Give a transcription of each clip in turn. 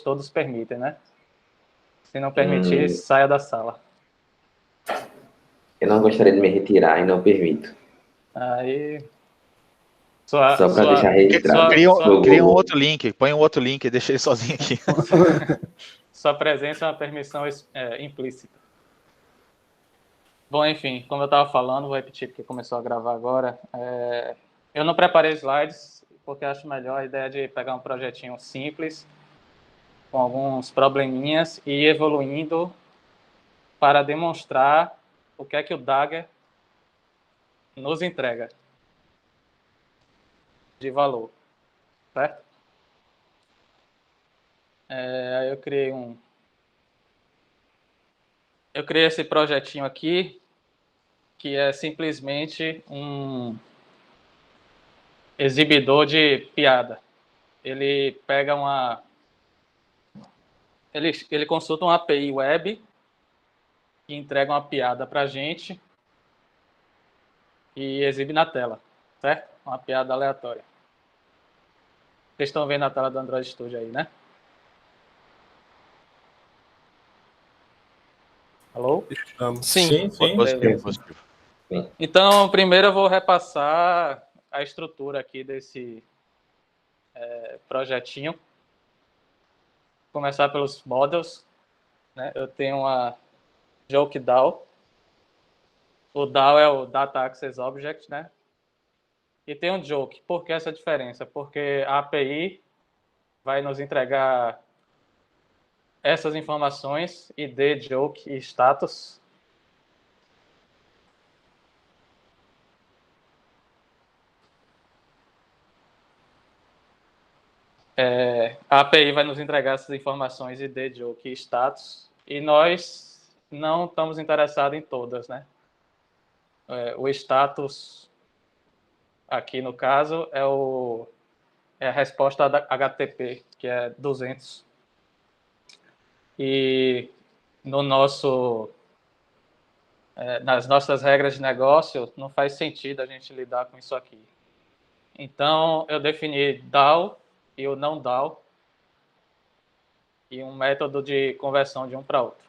todos permitem, né? Se não permitir, saia da sala. Eu não gostaria de me retirar e não permito. Aí... Só para deixar registrado. Cria um outro link, põe um outro link e deixa ele sozinho aqui. Sua presença é uma permissão implícita. Bom, enfim, como eu estava falando, vou repetir porque começou a gravar agora. Eu não preparei slides, porque acho melhor a ideia de pegar um projetinho simples, com alguns probleminhas, e ir evoluindo para demonstrar o que é que o Dagger nos entrega de valor, certo? Aí eu criei esse projetinho aqui, que é simplesmente um exibidor de piada. Ele pega ele consulta uma API web que entrega uma piada para a gente e exibe na tela, certo? Uma piada aleatória. Vocês estão vendo a tela do Android Studio aí, né? Alô? Sim. Positivo. Então, primeiro eu vou repassar a estrutura aqui desse projetinho. Vou começar pelos models, né? Eu tenho uma Joke DAO. O DAO é o Data Access Object, né? E tem um Joke. Por que essa diferença? Porque a API vai nos entregar essas informações, ID, Joke e status. A API vai nos entregar essas informações, ID, Joke e status. E nós não estamos interessados em todas, né? O status, aqui no caso, é a resposta HTTP, que é 200. E nas nossas regras de negócio, não faz sentido a gente lidar com isso aqui. Então, eu defini DAO e o não DAO e um método de conversão de um para outro.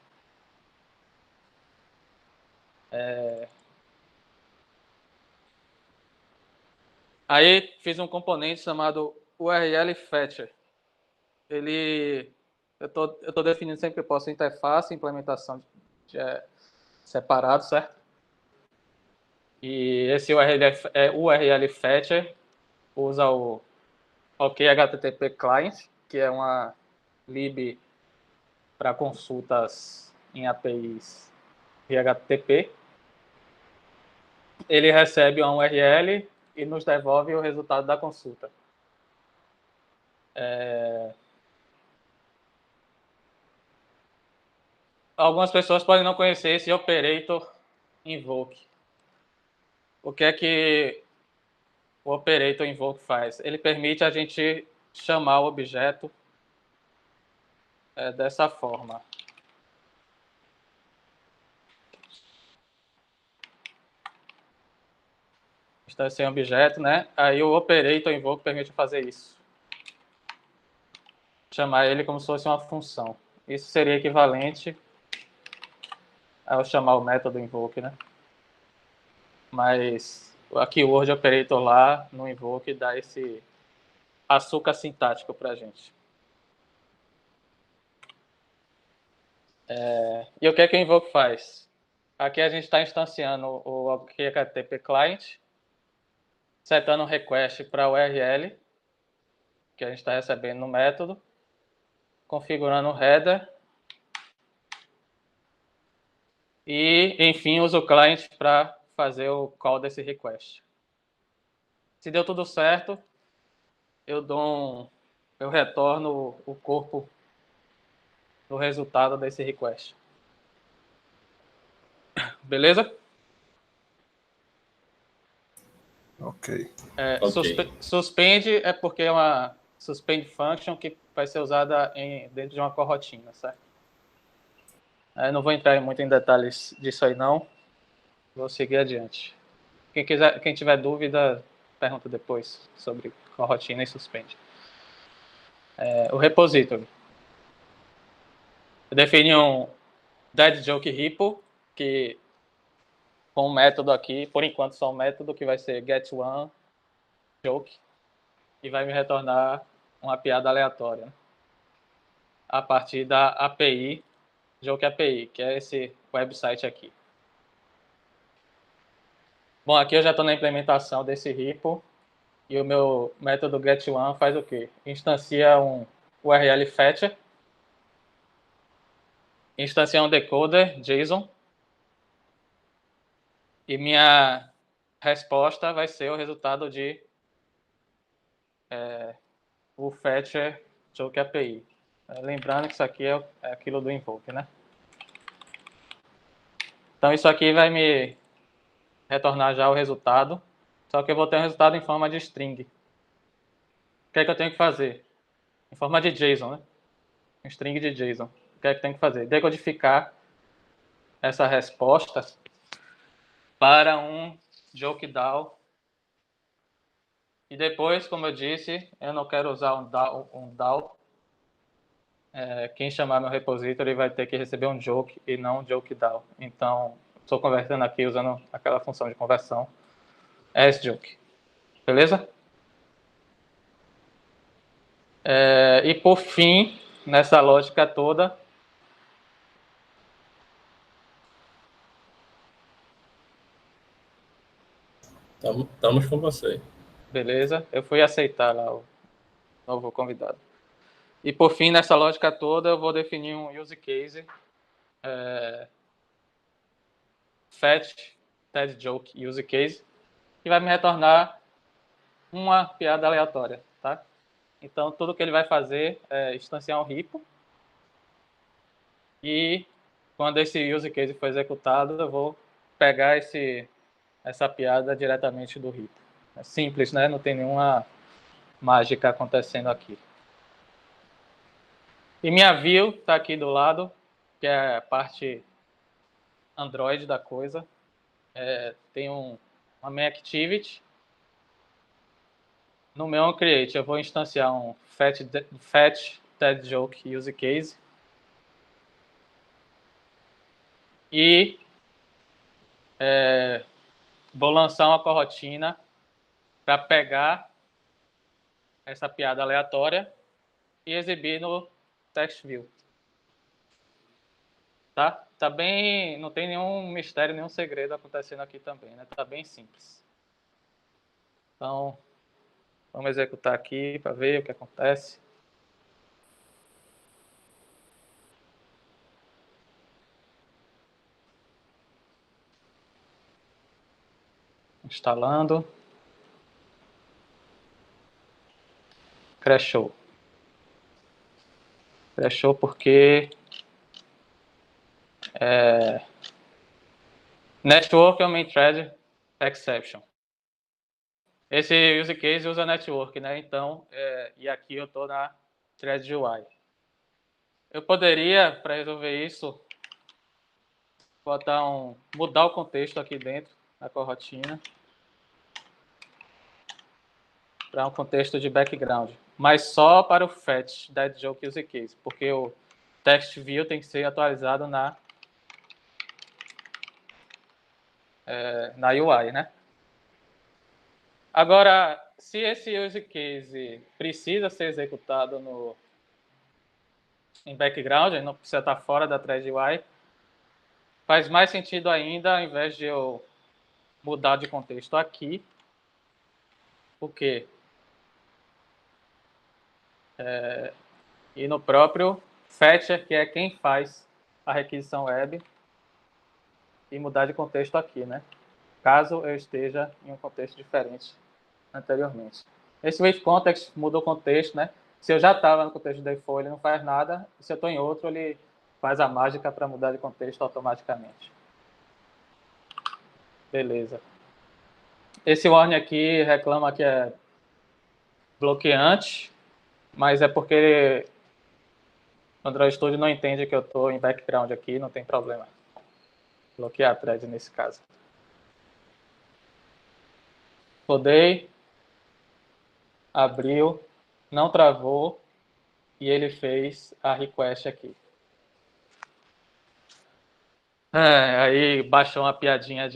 Aí, fiz um componente chamado URL Fetcher. Eu tô definindo sempre que eu posso interface, implementação separado, certo? E esse URL Fetcher usa o OKHTTP Client, que é uma lib para consultas em APIs via HTTP. Ele recebe uma URL e nos devolve o resultado da consulta. Algumas pessoas podem não conhecer esse operator invoke. O que é que o operator invoke faz? Ele permite a gente chamar o objeto dessa forma. Está sem objeto, né? Aí o operator invoke permite fazer isso. Chamar ele como se fosse uma função. Isso seria equivalente ao chamar o método invoke, né? Mas aqui o word operator lá no invoke dá esse açúcar sintático para a gente. E o que é que o invoke faz? Aqui a gente está instanciando o HTTP client, setando um request para o URL que a gente está recebendo no método, configurando o header e, enfim, usa o client para fazer o call desse request. Se deu tudo certo, eu retorno o corpo do resultado desse request. Beleza? Ok. Suspende é porque é uma suspend function que vai ser usada dentro de uma corotina, certo? Não vou entrar muito em detalhes disso aí, não. Vou seguir adiante. Quem tiver dúvida, pergunta depois sobre corotina e suspende. O repository. Eu defini um dead joke repo, que com um método aqui, por enquanto só um método, que vai ser getOneJoke, e vai me retornar uma piada aleatória, né? A partir da API, Joke API, que é esse website aqui. Bom, aqui eu já estou na implementação desse repo, e o meu método getOne faz o quê? Instancia um URL fetcher, instancia um decoder JSON, e minha resposta vai ser o resultado de o fetcher Joke API. Lembrando que isso aqui é aquilo do invoke, né? Então isso aqui vai me retornar já o resultado, só que eu vou ter um resultado em forma de string. O que é que eu tenho que fazer? Em forma de JSON, né? Um string de JSON. O que é que eu tenho que fazer? Decodificar essa resposta para um JokeDAO. E depois, como eu disse, eu não quero usar um DAO. Quem chamar meu repository vai ter que receber um joke e não um JokeDAO. Então, estou convertendo aqui usando aquela função de conversão asJoke. Beleza? E por fim, nessa lógica toda, Estamos com você. beleza? Eu fui aceitar lá o novo convidado. E por fim, nessa lógica toda, eu vou definir um use case fetch dead joke use case, que vai me retornar uma piada aleatória, tá? Então, tudo que ele vai fazer é instanciar um repo, e quando esse use case for executado, eu vou pegar essa piada diretamente do repo. É simples, né? Não tem nenhuma mágica acontecendo aqui. E minha view está aqui do lado, que é a parte Android da coisa. Tem uma main activity. No meu create, eu vou instanciar um fetch dead joke use case. E vou lançar uma corotina para pegar essa piada aleatória e exibir no text view. Tá bem, não tem nenhum mistério, nenhum segredo acontecendo aqui também, né? Tá bem simples. Então, vamos executar aqui para ver o que acontece. Instalando. Crashou. Crashou porque network é o main thread exception. Esse use case usa network, né? Então, e aqui eu estou na thread UI. Eu poderia, para resolver isso, mudar o contexto aqui dentro da corotina para um contexto de background, mas só para o fetch dead joke use case, porque o text view tem que ser atualizado na UI, né? Agora, se esse use case precisa ser executado em background, não precisa estar fora da thread UI, faz mais sentido ainda, ao invés de eu mudar de contexto aqui, porque e no próprio fetcher, que é quem faz a requisição web, e mudar de contexto aqui, né? Caso eu esteja em um contexto diferente anteriormente. Esse with context muda o contexto, né? Se eu já estava no contexto do default, ele não faz nada. Se eu estou em outro, ele faz a mágica para mudar de contexto automaticamente. Beleza. Esse warning aqui reclama que é bloqueante, mas é porque o Android Studio não entende que eu estou em background aqui, não tem problema. Bloquear a thread nesse caso. Rodei, abriu, não travou, e ele fez a request aqui. Aí baixou uma piadinha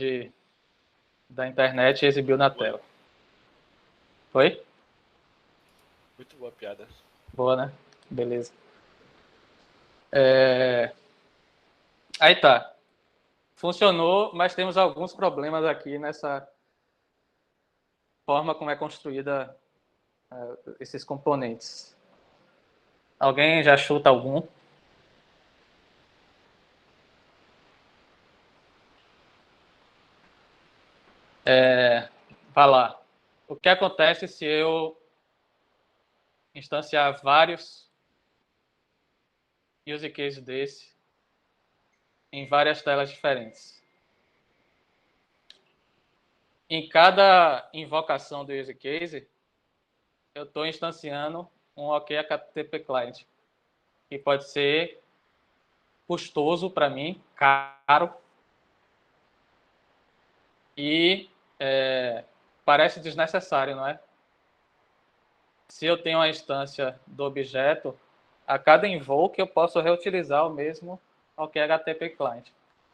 da internet e exibiu na tela. Foi? Muito boa a piada. Boa, né? Beleza. Aí tá. Funcionou, mas temos alguns problemas aqui nessa forma como é construída esses componentes. Alguém já chuta algum? Vai lá. O que acontece se eu instanciar vários use cases desse em várias telas diferentes? Em cada invocação do use case, eu estou instanciando um OKHTTP client, que pode ser custoso para mim, caro, e parece desnecessário, não é? Se eu tenho uma instância do objeto, a cada invoke eu posso reutilizar o mesmo OKHTTP client.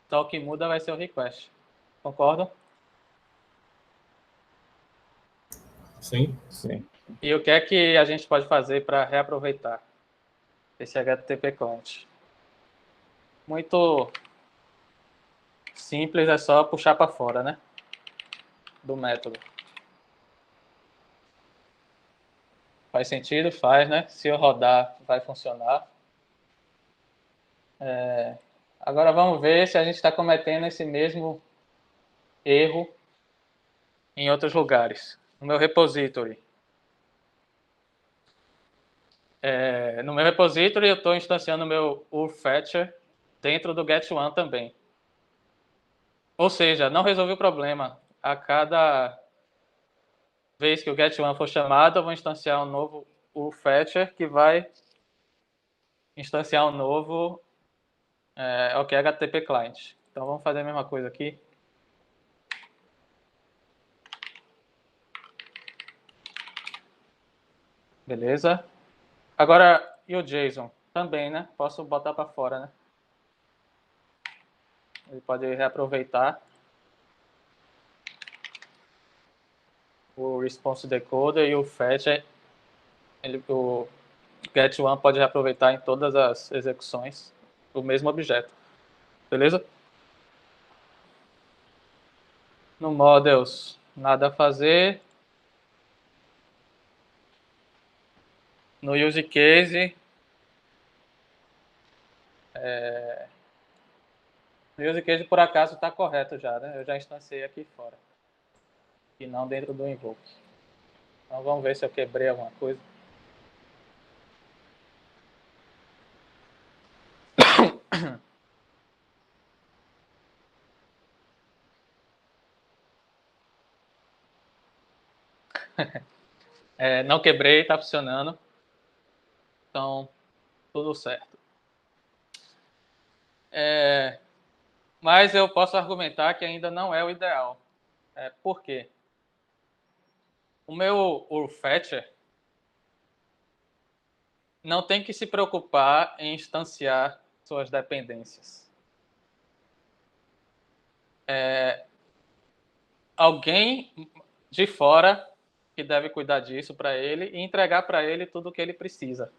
Então, o que muda vai ser o request. Concordam? Sim. E o que é que a gente pode fazer para reaproveitar esse HTTP client? Muito simples, é só puxar para fora, né? Do método. Faz sentido? Faz, né? Se eu rodar, vai funcionar. Agora vamos ver se a gente está cometendo esse mesmo erro em outros lugares. No meu repository. No meu repository eu estou instanciando o meu URFetcher dentro do get1 também. Ou seja, não resolvi o problema. A cada vez que o get1 for chamado, eu vou instanciar um novo URFetcher que vai instanciar um novo OKHTTP client. Então vamos fazer a mesma coisa aqui. Beleza? Agora, e o JSON? Também, né? Posso botar para fora, né? Ele pode reaproveitar o response decoder e o fetch. O get1 pode reaproveitar em todas as execuções o mesmo objeto. Beleza? No models, nada a fazer. No use case, o use case por acaso está correto já, né? Eu já instanciei aqui fora. E não dentro do invoke. Então vamos ver se eu quebrei alguma coisa. Não quebrei, está funcionando. Então, tudo certo. Mas eu posso argumentar que ainda não é o ideal. Por quê? O meu URFetcher não tem que se preocupar em instanciar suas dependências. Alguém de fora que deve cuidar disso para ele e entregar para ele tudo o que ele precisa.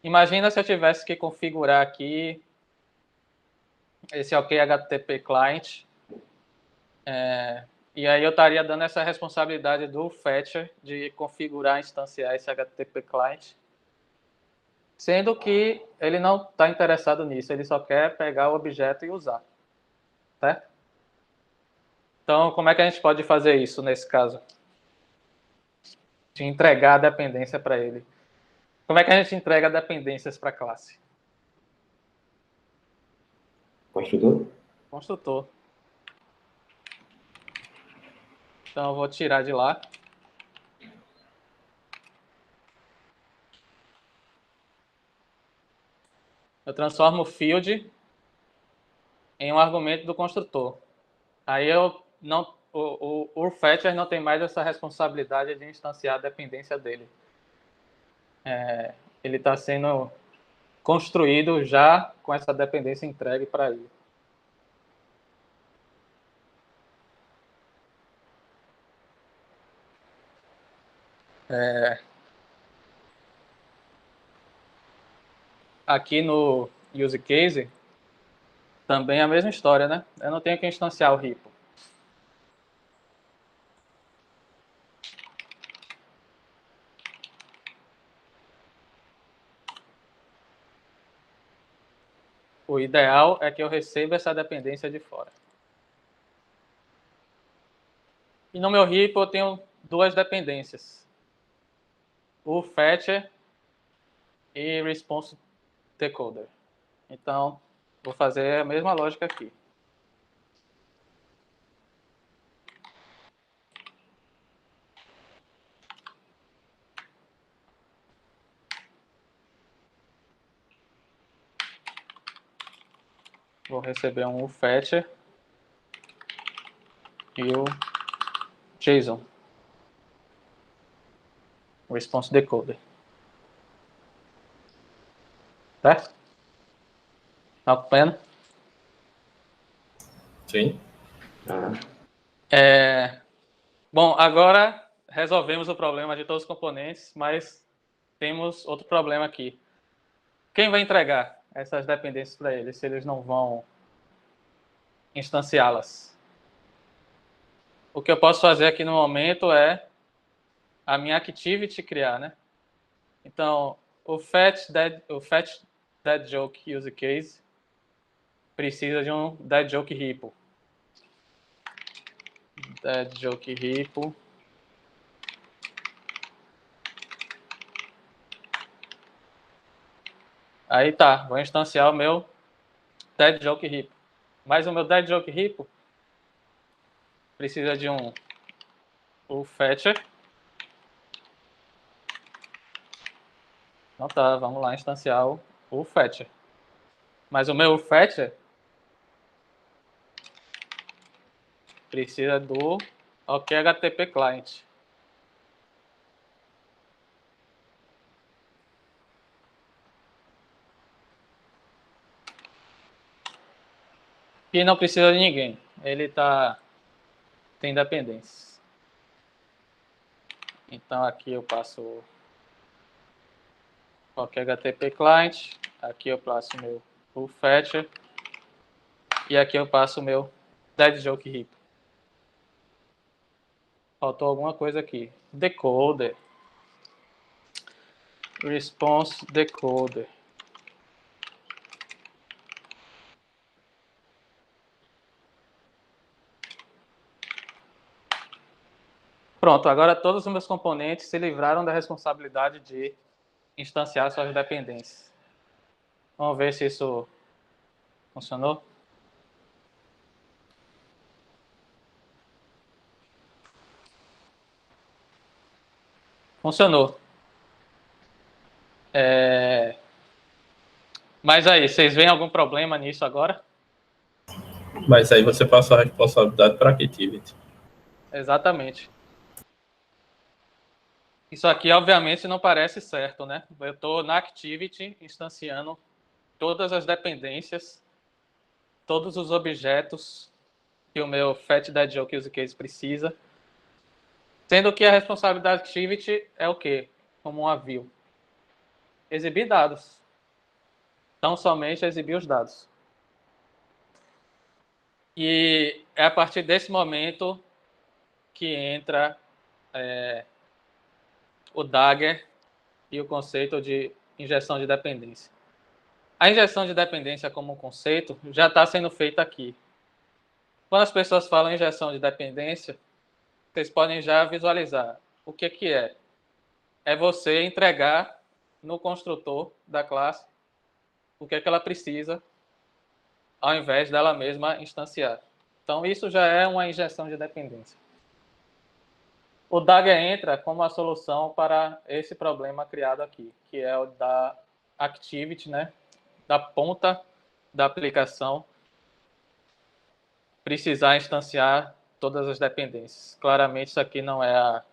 Imagina se eu tivesse que configurar aqui esse OKHTTP client, e aí eu estaria dando essa responsabilidade do fetcher de configurar e instanciar esse HTTP client, sendo que ele não está interessado nisso, ele só quer pegar o objeto e usar. Certo? Então, como é que a gente pode fazer isso nesse caso? De entregar a dependência para ele. Como é que a gente entrega dependências para a classe? Construtor? Construtor. Então, eu vou tirar de lá. Eu transformo o field em um argumento do construtor. Aí o URFetcher não tem mais essa responsabilidade de instanciar a dependência dele. Ele está sendo construído já com essa dependência entregue para ele. Aqui no use case, também é a mesma história, né? Eu não tenho que instanciar o repo. O ideal é que eu receba essa dependência de fora. E no meu repo eu tenho duas dependências. O fetcher e response decoder. Então, vou fazer a mesma lógica aqui. Vou receber um fetcher e o JSON, response decoder. Certo? Tá acompanhando? Sim. Bom, agora resolvemos o problema de todos os componentes, mas temos outro problema aqui. Quem vai entregar essas dependências para eles, se eles não vão instanciá-las? O que eu posso fazer aqui no momento é a minha activity criar, né? Então, o fetch dead joke use case precisa de um dead joke repo. Dead joke repo. Aí tá, vou instanciar o meu dead joke repo. Mas o meu dead joke repo precisa de o fetcher. Então tá, vamos lá instanciar o fetcher. Mas o meu fetcher precisa do OKHTP client. E não precisa de ninguém. Ele tem dependências. Então aqui eu passo qualquer HTTP client, aqui eu passo o fetcher e aqui eu passo o meu dead joke repo. Faltou alguma coisa aqui. Decoder. Response decoder. Pronto, agora todos os meus componentes se livraram da responsabilidade de instanciar suas dependências. Vamos ver se isso funcionou. Funcionou. Mas aí, vocês veem algum problema nisso agora? Mas aí você passa a responsabilidade para a Activity. Exatamente. Isso aqui, obviamente, não parece certo, né? Eu estou na Activity instanciando todas as dependências, todos os objetos que o meu fetch.deadJoke use case precisa, sendo que a responsabilidade da Activity é o quê? Como uma view. Exibir dados. Então, somente exibir os dados. E é a partir desse momento que entra o Dagger e o conceito de injeção de dependência. A injeção de dependência como um conceito já está sendo feita aqui. Quando as pessoas falam injeção de dependência, vocês podem já visualizar o que é. É você entregar no construtor da classe o que ela precisa, ao invés dela mesma instanciar. Então, isso já é uma injeção de dependência. O Dagger entra como a solução para esse problema criado aqui, que é o da Activity, né? Da ponta da aplicação, precisar instanciar todas as dependências. Claramente, isso aqui não é a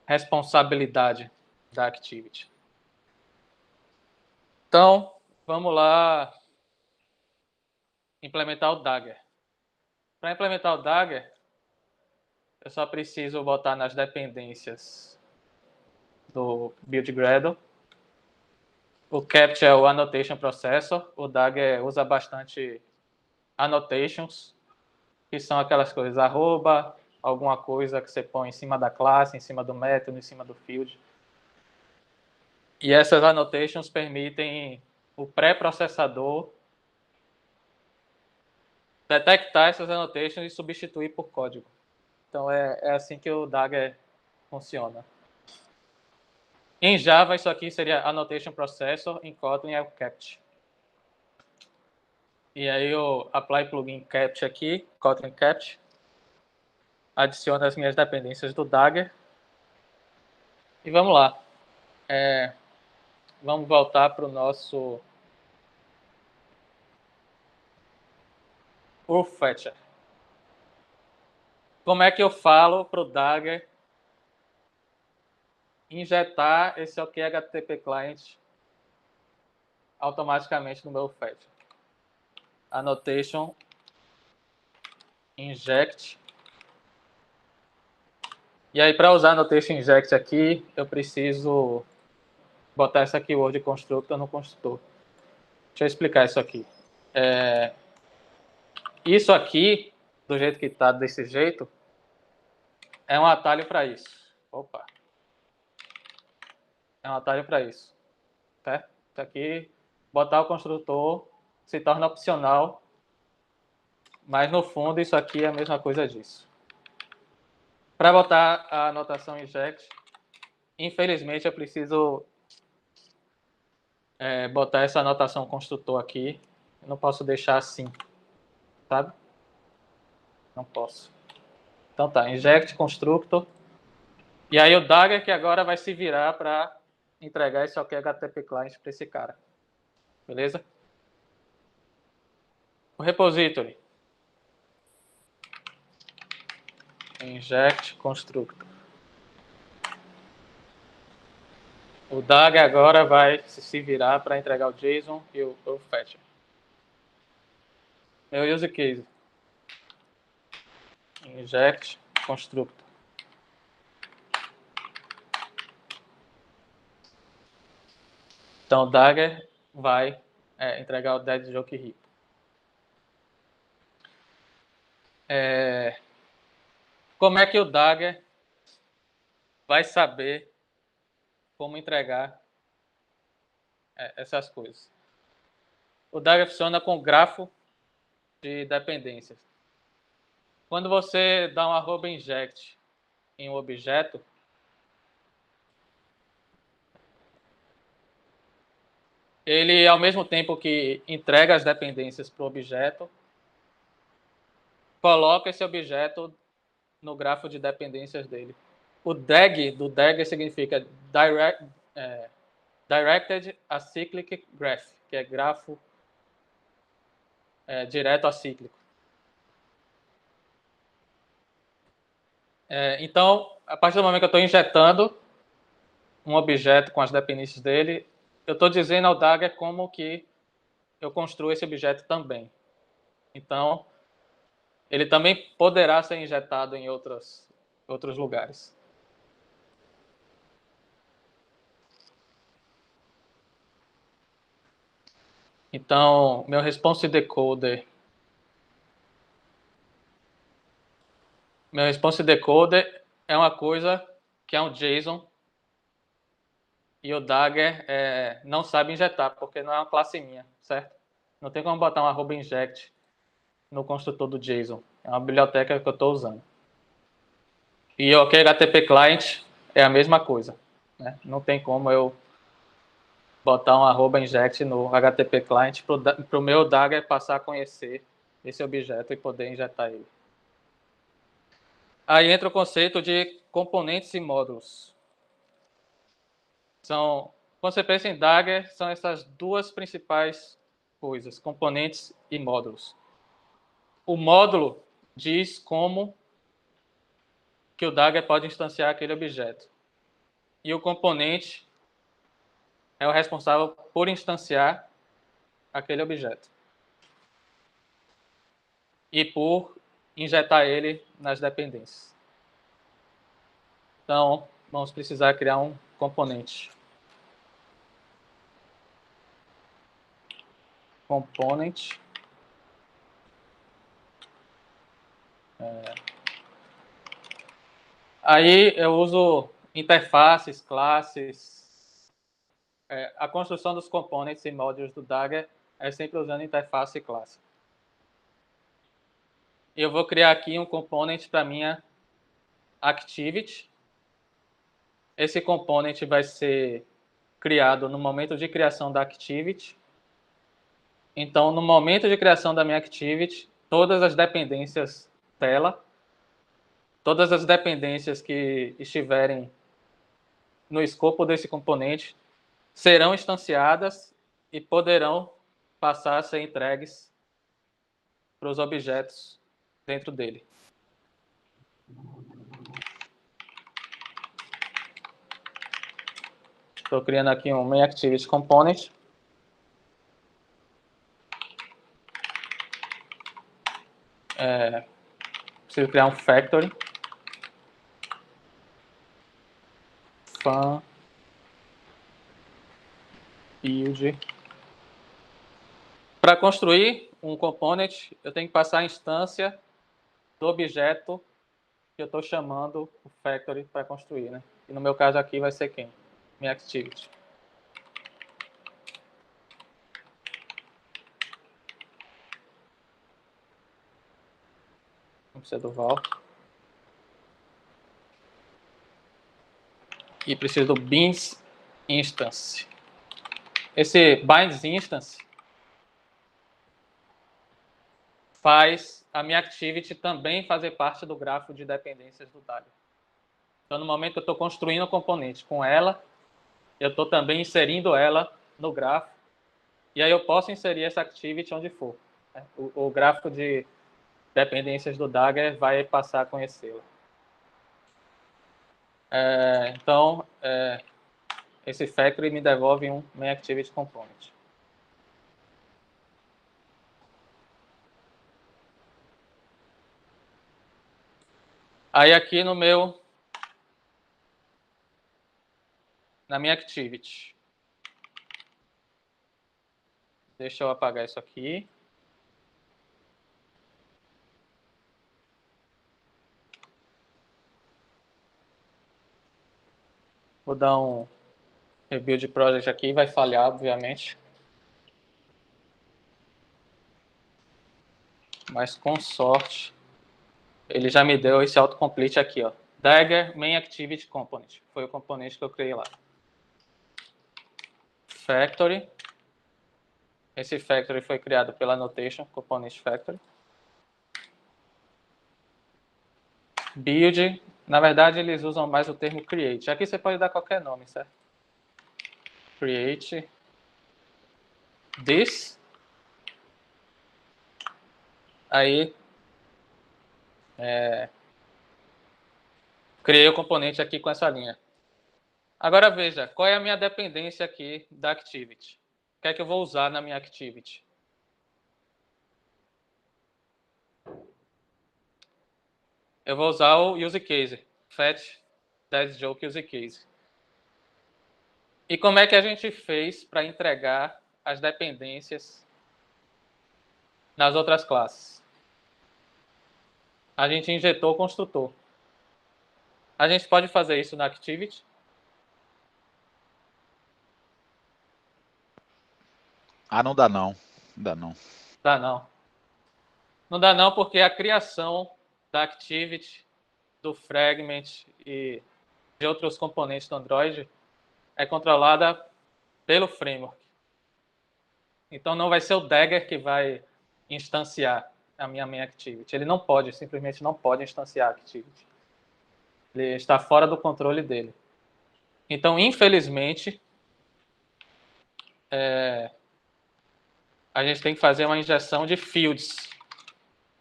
responsabilidade da Activity. Então, vamos lá implementar o Dagger. Para implementar o Dagger, eu só preciso botar nas dependências do build Gradle. O Capt é o Annotation Processor. O Dagger usa bastante annotations, que são aquelas coisas, arroba, alguma coisa que você põe em cima da classe, em cima do método, em cima do field. E essas annotations permitem o pré-processador detectar essas annotations e substituir por código. Então, é assim que o Dagger funciona. Em Java, isso aqui seria Annotation Processor, em Kotlin é o Capt. E aí eu apply plugin Capt aqui, Kotlin Capt, adiciono as minhas dependências do Dagger. E vamos lá. Vamos voltar para o nosso Fetcher. Como é que eu falo para o Dagger injetar esse OK HTTP Client automaticamente no meu Fetcher? Annotation inject. E aí, para usar annotation inject aqui, eu preciso botar essa keyword constructor no construtor. Deixa eu explicar isso aqui. Isso aqui, do jeito que está desse jeito, é um atalho para isso. Opa! É um atalho para isso. Certo? Isso aqui, botar o construtor se torna opcional, mas no fundo isso aqui é a mesma coisa disso. Para botar a anotação inject, infelizmente eu preciso botar essa anotação construtor aqui. Eu não posso deixar assim, sabe? Não posso. Então tá, inject constructor. E aí o Dagger que agora vai se virar para entregar esse OK HTTP client para esse cara. Beleza? O repository. Inject constructor. O Dagger agora vai se virar para entregar o JSON e o Fetcher. Meu use case. Inject constructor. Então o Dagger vai entregar o dead joke heap. Como é que o Dagger vai saber como entregar essas coisas? O Dagger funciona com grafo de dependências. Quando você dá um @inject em um objeto, ele, ao mesmo tempo que entrega as dependências para o objeto, coloca esse objeto no grafo de dependências dele. O DAG do Dagger significa Directed Acyclic Graph, que é grafo direto acíclico. Então, a partir do momento que eu estou injetando um objeto com as dependências dele, eu estou dizendo ao Dagger como que eu construo esse objeto também. Então, ele também poderá ser injetado em outros lugares. Então, meu response decoder. Meu response decoder é uma coisa que é um JSON e o Dagger não sabe injetar, porque não é uma classe minha, certo? Não tem como botar um @inject no construtor do JSON. É uma biblioteca que eu estou usando. E o OK HTTP Client é a mesma coisa. Né? Não tem como eu botar um @inject no HTTP Client para o meu Dagger passar a conhecer esse objeto e poder injetar ele. Aí entra o conceito de componentes e módulos. Quando você pensa em Dagger, são essas duas principais coisas, componentes e módulos. O módulo diz como que o Dagger pode instanciar aquele objeto. E o componente é o responsável por instanciar aquele objeto. E por injetar ele nas dependências. Então, vamos precisar criar um componente. Component. Aí eu uso interfaces, classes. A construção dos components e modules do Dagger é sempre usando interface e classe. E eu vou criar aqui um component para minha activity. Esse component vai ser criado no momento de criação da activity. Então, no momento de criação da minha activity, todas as dependências dela, todas as dependências que estiverem no escopo desse componente serão instanciadas e poderão passar a ser entregues para os objetos dentro dele. Estou criando aqui um MainActivity Component. Preciso criar um factory. Fun build. Para construir um component, eu tenho que passar a instância do objeto que eu estou chamando o factory para construir, né? E no meu caso aqui vai ser quem? Minha activity. Não precisa do val. E preciso do beans instance. Esse binds instance faz a minha activity também fazer parte do grafo de dependências do Dagger. Então, no momento que eu estou construindo o componente com ela, eu estou também inserindo ela no grafo. E aí eu posso inserir essa activity onde for. O grafo de dependências do Dagger vai passar a conhecê-la. Então, esse factory me devolve um MainActivity Component. Aí aqui na minha activity. Deixa eu apagar isso aqui. Vou dar um rebuild project aqui, vai falhar, obviamente. Mas com sorte, ele já me deu esse autocomplete aqui, ó. Dagger MainActivity Component. Foi o componente que eu criei lá. Factory. Esse factory foi criado pela annotation component factory. Build. Na verdade, eles usam mais o termo create. Aqui você pode dar qualquer nome, certo? Create this. Aí, criei o componente aqui com essa linha. Agora veja, qual é a minha dependência aqui da activity? O que é que eu vou usar na minha activity? Eu vou usar o use case, fetch deadJoke use case. E como é que a gente fez para entregar as dependências nas outras classes? A gente injetou o construtor. A gente pode fazer isso na activity? Ah, não dá não. Não dá não. Dá não. Não dá não, porque a criação da activity, do fragment e de outros componentes do Android é controlada pelo framework. Então não vai ser o Dagger que vai instanciar a minha main activity. Ele não pode, simplesmente não pode instanciar a activity. Ele está fora do controle dele. Então, infelizmente, a gente tem que fazer uma injeção de fields,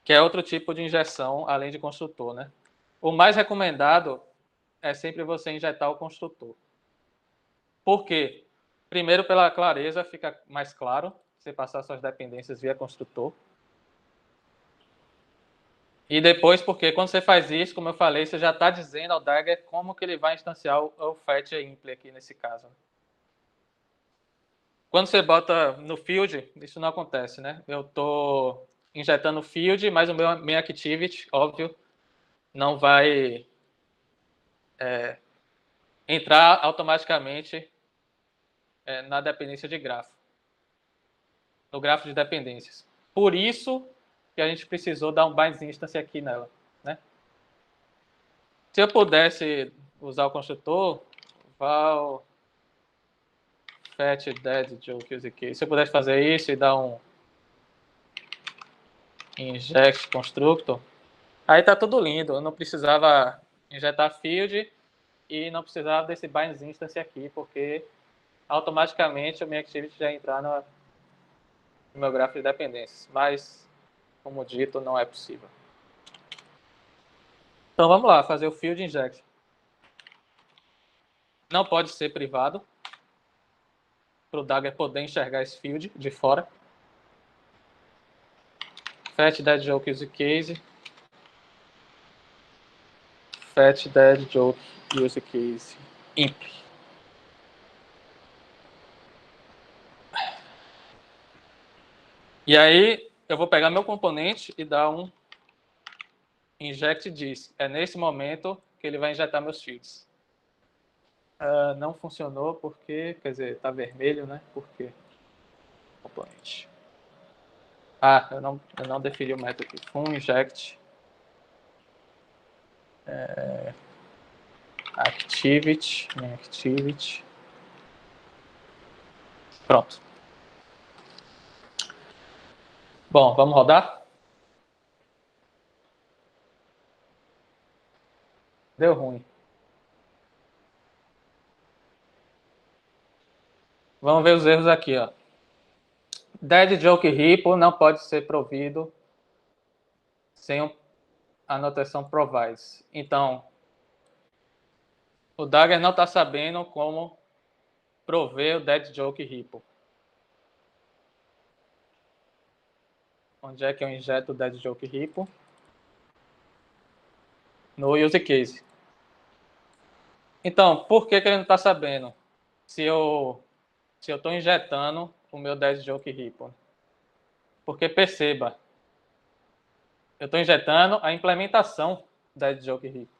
que é outro tipo de injeção, além de construtor, né? O mais recomendado é sempre você injetar o construtor. Por quê? Primeiro, pela clareza, fica mais claro você passar suas dependências via construtor. E depois, porque quando você faz isso, como eu falei, você já está dizendo ao Dagger como que ele vai instanciar o fetch impl aqui nesse caso. Quando você bota no field, isso não acontece, né? Eu estou injetando o field, mas o meu activity, óbvio, não vai entrar automaticamente na dependência de grafo, no grafo de dependências. Por isso que a gente precisou dar um bind instance aqui nela, né? Se eu pudesse usar o construtor val fetch dead joke use case, se eu pudesse fazer isso e dar um inject constructor, aí tá tudo lindo. Eu não precisava injetar field e não precisava desse bind instance aqui, porque automaticamente o meu activity já entrar no meu grafo de dependências. Mas, como dito, não é possível. Então vamos lá, fazer o field inject. Não pode ser privado, para o Dagger poder enxergar esse field de fora. Fetch dead joke use case. Fetch dead joke use case imp. E aí eu vou pegar meu componente e dar um inject disk. É nesse momento que ele vai injetar meus fields. Não funcionou porque, quer dizer, tá vermelho, né? Por quê? Componente. Eu não defini o método aqui. Fun inject activity. Pronto. Bom, vamos rodar? Deu ruim. Vamos ver os erros aqui, ó. Dead joke repo não pode ser provido sem a anotação provides. Então, o Dagger não está sabendo como prover o dead joke repo. Onde é que eu injeto o dead joke repo? No use case. Então, por que ele não está sabendo? Se eu estou injetando o meu dead joke repo. Porque perceba, eu estou injetando a implementação da dead joke repo.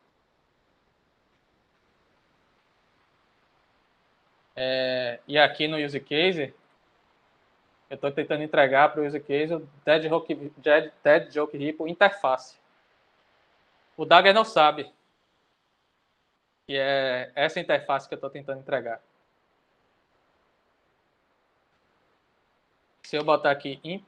E aqui no use case, eu estou tentando entregar para o use case o dead joke repo interface. O Dagger não sabe que é essa interface que eu estou tentando entregar. Se eu botar aqui imp,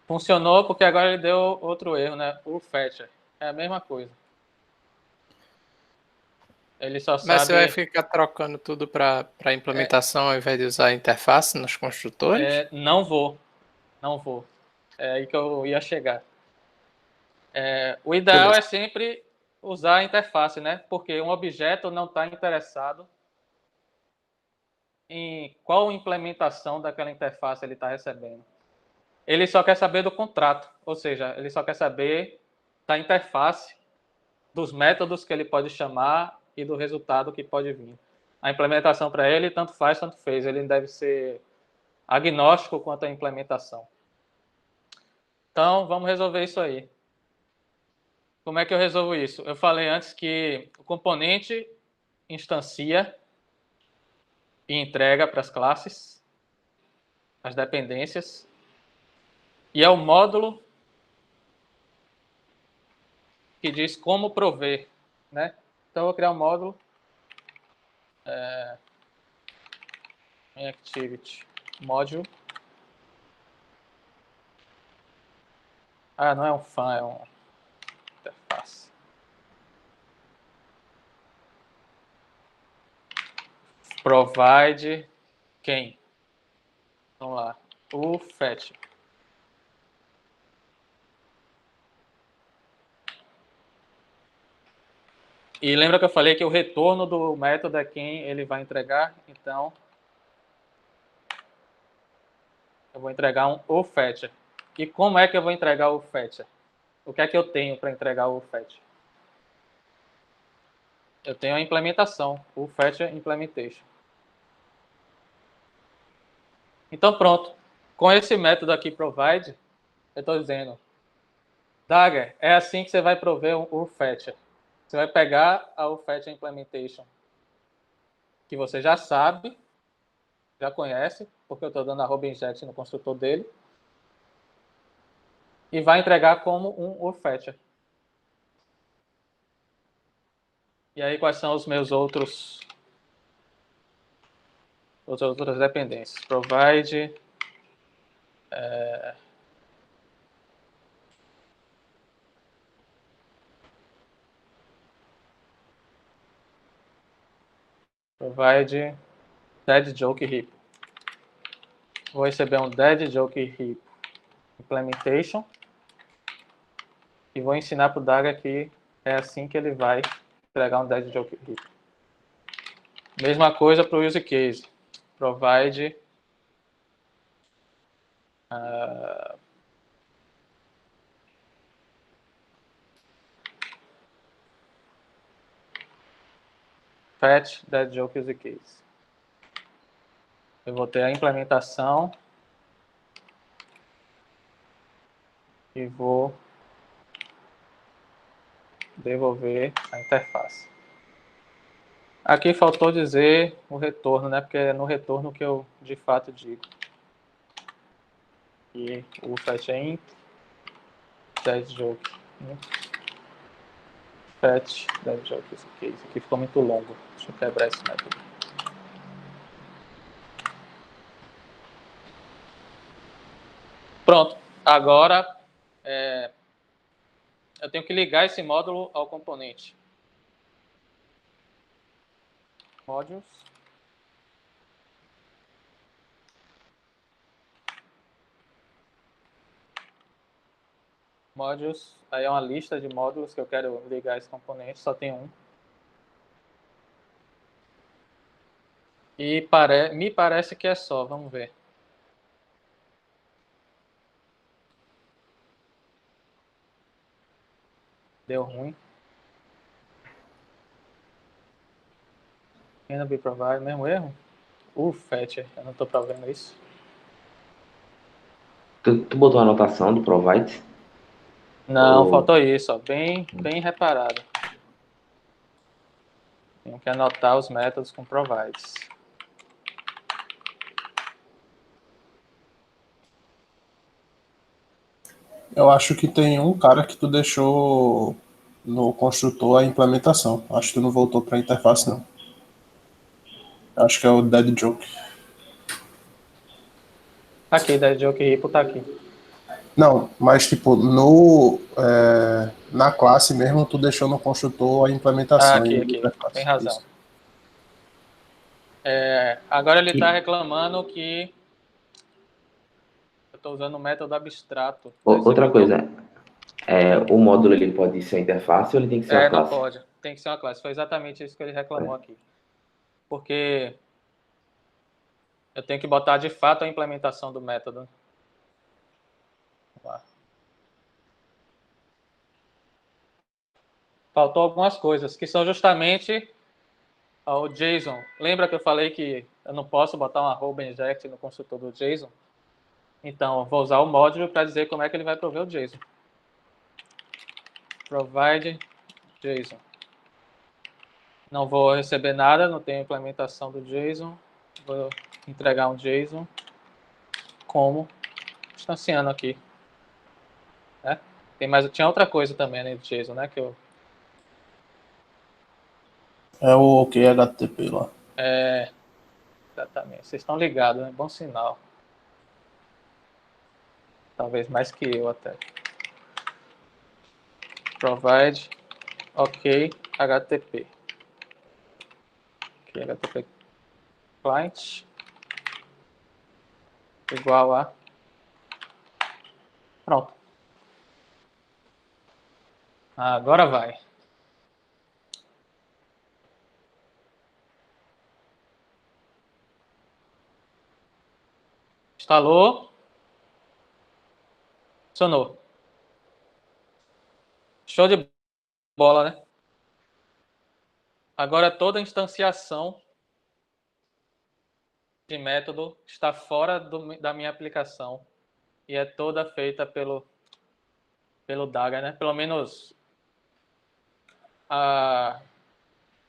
funcionou porque agora ele deu outro erro, né? O fetcher. É a mesma coisa. Ele só sabe... Mas você vai ficar trocando tudo para implementação ao invés de usar a interface nos construtores? Não vou. É aí que eu ia chegar. O ideal Beleza. é sempre usar a interface, né? Porque um objeto não está interessado em qual implementação daquela interface ele está recebendo. Ele só quer saber do contrato, ou seja, ele só quer saber da interface, dos métodos que ele pode chamar e do resultado que pode vir. A implementação para ele, tanto faz, tanto fez. Ele deve ser agnóstico quanto à implementação. Então, vamos resolver isso aí. Como é que eu resolvo isso? Eu falei antes que o componente instancia e entrega para as classes as dependências. E é o módulo que diz como prover, né? Então, eu vou criar um módulo em activity module. Não é um fan, é um interface. Provide quem? Vamos lá. O fetch. E lembra que eu falei que o retorno do método é quem ele vai entregar? Então, vou entregar o fetcher. E como é que eu vou entregar o fetcher? O que é que eu tenho para entregar o fetcher? Eu tenho a implementação, o fetcher implementation. Então pronto, com esse método aqui provide, eu estou dizendo, Dagger, é assim que você vai prover o fetcher. Você vai pegar o fetcher implementation, que você já sabe, já conhece, porque eu estou dando @inject no construtor dele, e vai entregar como o fetcher. E aí quais são os meus outras dependências? Provide dead joke heap. Vou receber um dead joke heap implementation e vou ensinar para o Dagger que é assim que ele vai entregar um dead joke heap. Mesma coisa para o use case. Provide fetch dead joke use case. Eu vou ter a implementação e vou devolver a interface. Aqui faltou dizer o retorno, né? Porque é no retorno que eu de fato digo. E o fetch é int dead joke. Fetch dead joke use case. Aqui ficou muito longo. Deixa eu quebrar esse método. Pronto. Agora eu tenho que ligar esse módulo ao componente. Modules. Modules. Aí é uma lista de módulos que eu quero ligar esse componente. Só tem um. E me parece que é só. Vamos ver. Deu ruim. Ainda be provide, mesmo erro? Fetcher, eu não estou provendo isso. Tu botou a anotação do provide? Não, Ou- faltou isso, ó. Bem reparado. Tenho que anotar os métodos com provides. Eu acho que tem um cara que tu deixou no construtor a implementação. Acho que tu não voltou para a interface, não. Acho que é o Dead Joke. Aqui, da Joke Repo tá aqui. Não, mas tipo, na classe mesmo, tu deixou no construtor a implementação. Aqui. Tem razão. Isso. Agora ele está reclamando que eu estou usando o método abstrato. Outra coisa, o módulo ele pode ser uma interface ou ele tem que ser uma Não classe? pode. Tem que ser uma classe. Foi exatamente isso que ele reclamou aqui. Porque eu tenho que botar de fato a implementação do método. Vamos lá. Faltou algumas coisas, que são justamente o JSON. Lembra que eu falei que eu não posso botar um @inject no construtor do JSON? Então, eu vou usar o módulo para dizer como é que ele vai prover o JSON. Provide JSON. Não vou receber nada, não tenho implementação do JSON. Vou entregar um JSON como instanciando aqui. Né? Tinha outra coisa também no JSON, né? É o OKHTTP lá. Exatamente. Vocês estão ligados, né? Bom sinal. Talvez mais que eu até. Provide OK HTTP. OK HTTP client igual a pronto. Agora vai. Instalou. Funcionou. Show de bola, né? Agora toda instanciação de método está fora da minha aplicação e é toda feita pelo Dagger, né? Pelo menos a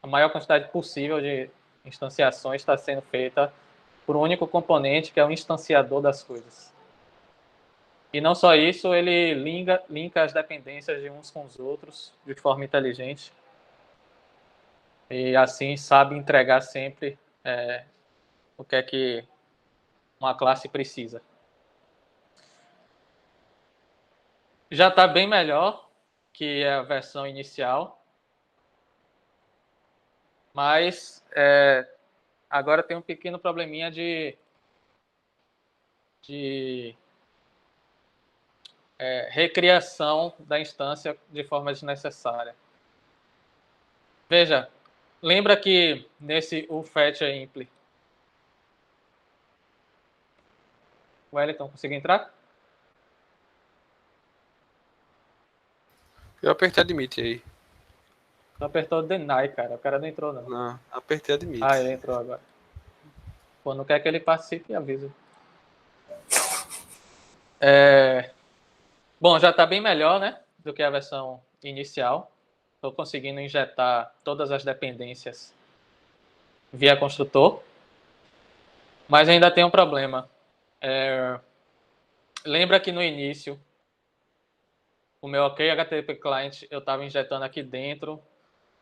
maior quantidade possível de instanciações está sendo feita por um único componente, que é o instanciador das coisas. E não só isso, ele linka as dependências de uns com os outros de forma inteligente. E assim sabe entregar sempre o que é que uma classe precisa. Já está bem melhor que a versão inicial, mas agora tem um pequeno probleminha de recriação da instância de forma desnecessária. Veja, lembra que nesse uFetchImpl, o Wellington conseguiu entrar? Eu apertei admit aí. Tu apertou deny, cara. O cara não entrou, não. Não, apertei admit. Ah, ele entrou agora. Pô, não quer que ele participe, avisa. Bom, já está bem melhor, né, do que a versão inicial. Estou conseguindo injetar todas as dependências via construtor. Mas ainda tem um problema. Lembra que no início, o meu OK HTTP Client eu estava injetando aqui dentro.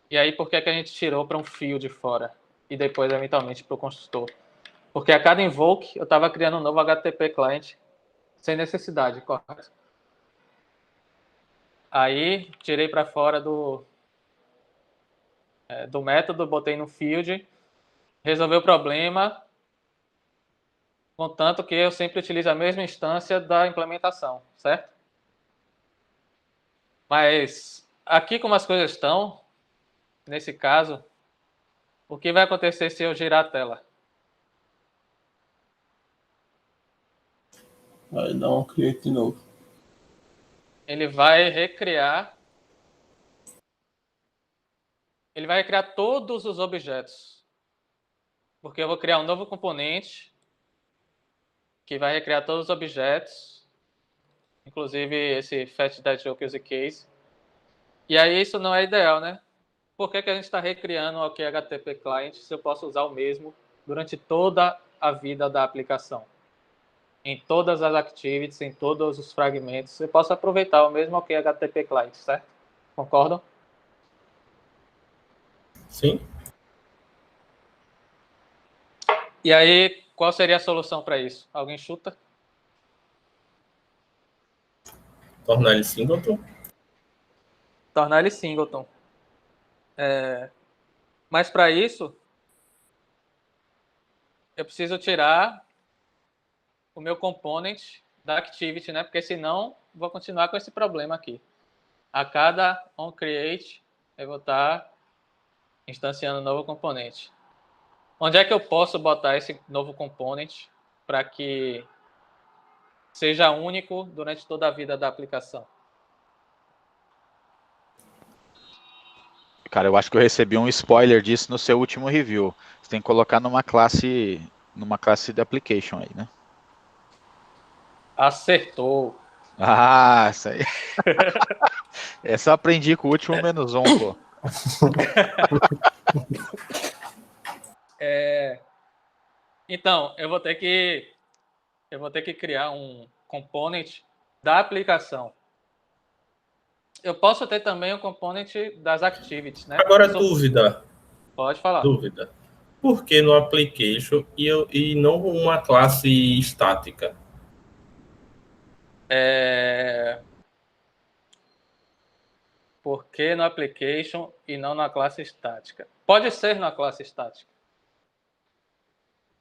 E aí, por que a gente tirou para um fio de fora? E depois, eventualmente, para o construtor? Porque a cada invoke, eu estava criando um novo HTTP Client sem necessidade, correto? Aí, tirei para fora do método, botei no field, resolveu o problema, contanto que eu sempre utilizo a mesma instância da implementação, certo? Mas aqui como as coisas estão, nesse caso, o que vai acontecer se eu girar a tela? Vai dar um create de novo. Ele vai recriar todos os objetos. Porque eu vou criar um novo componente que vai recriar todos os objetos, inclusive esse fetch.jQueryCase. E aí isso não é ideal, né? Por que a gente está recriando o OK HTTP Client se eu posso usar o mesmo durante toda a vida da aplicação? Em todas as activities, em todos os fragmentos, eu posso aproveitar o mesmo OK HTTP Client, certo? Concordam? Sim. E aí, qual seria a solução para isso? Alguém chuta? Tornar ele singleton. Tornar ele singleton. Mas para isso, eu preciso tirar o meu component da activity, né? Porque senão vou continuar com esse problema aqui. A cada onCreate, eu vou estar instanciando um novo componente. Onde é que eu posso botar esse novo component para que seja único durante toda a vida da aplicação? Cara, eu acho que eu recebi um spoiler disso no seu último review. Você tem que colocar numa classe de application aí, né? Acertou. Ah, isso aí. Essa eu aprendi com o último -1, pô. Então, eu vou ter que criar um component da aplicação. Eu posso ter também um component das activities, né? Agora, dúvida. Pode falar. Dúvida. Por que no application e não uma classe estática? Por que no application e não na classe estática? Pode ser na classe estática.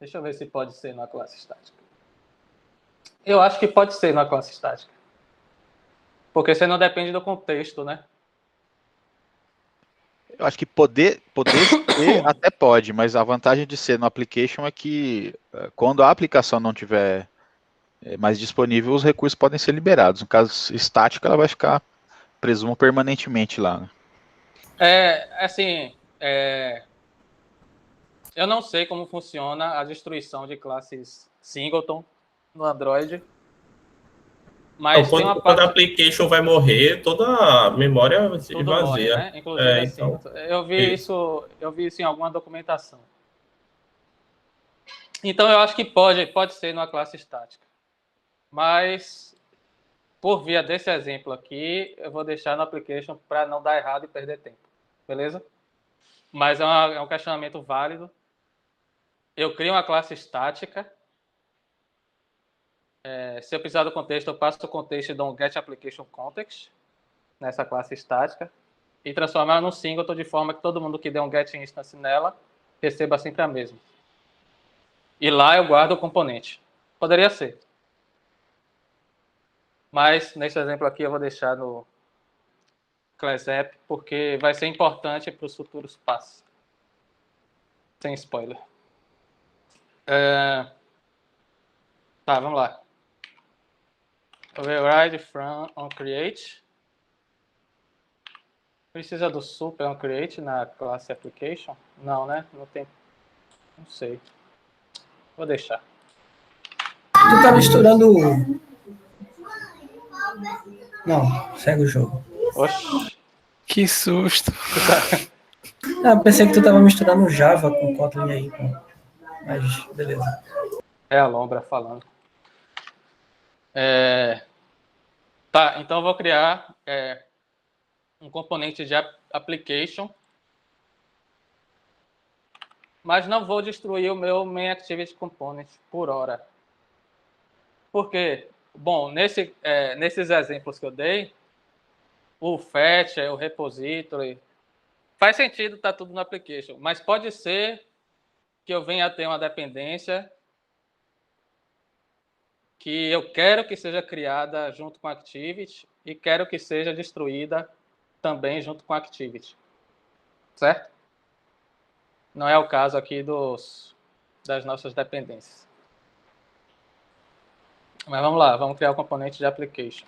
Deixa eu ver se pode ser na classe estática. Eu acho que pode ser na classe estática. Porque você não depende do contexto, né? Eu acho que poder ser até pode, mas a vantagem de ser no application é que quando a aplicação não tiver mais disponível, os recursos podem ser liberados. No caso estático, ela vai ficar, presumo, permanentemente lá, né? Assim, eu não sei como funciona a destruição de classes singleton no Android, mas Então, tem uma quando a parte application vai morrer, toda a memória vai se tudo morre, esvazia. né? Inclusive é Então, singleton. Eu vi isso em alguma documentação. Então eu acho que pode ser numa classe estática, mas por via desse exemplo aqui, eu vou deixar no application para não dar errado e perder tempo, beleza? Mas é um questionamento válido. Eu crio uma classe estática. Se eu precisar do contexto, eu passo o contexto e dou um getApplicationContext nessa classe estática e transformar ela num singleton de forma que todo mundo que der um getInstance nela receba sempre a mesma. E lá eu guardo o componente. Poderia ser. Mas nesse exemplo aqui eu vou deixar no ClassApp porque vai ser importante para os futuros passos. Sem spoiler. Tá, vamos lá. Override from onCreate. Precisa do super onCreate na classe application? Não, né? Não tem. Não sei. Vou deixar. Tu tá misturando. Não, segue o jogo. Oxi. Que susto. Ah, pensei que tu tava misturando Java com Kotlin aí, pô. Mas beleza. É a Lombra falando. Tá, então eu vou criar um componente de application, mas não vou destruir o meu main-activity component por hora. Por quê? Bom, nesses exemplos que eu dei, o fetch, o repository, faz sentido estar tudo no application, mas pode ser que eu venha a ter uma dependência que eu quero que seja criada junto com a Activity e quero que seja destruída também junto com a Activity. Certo? Não é o caso aqui das nossas dependências. Mas vamos lá, vamos criar o componente de application.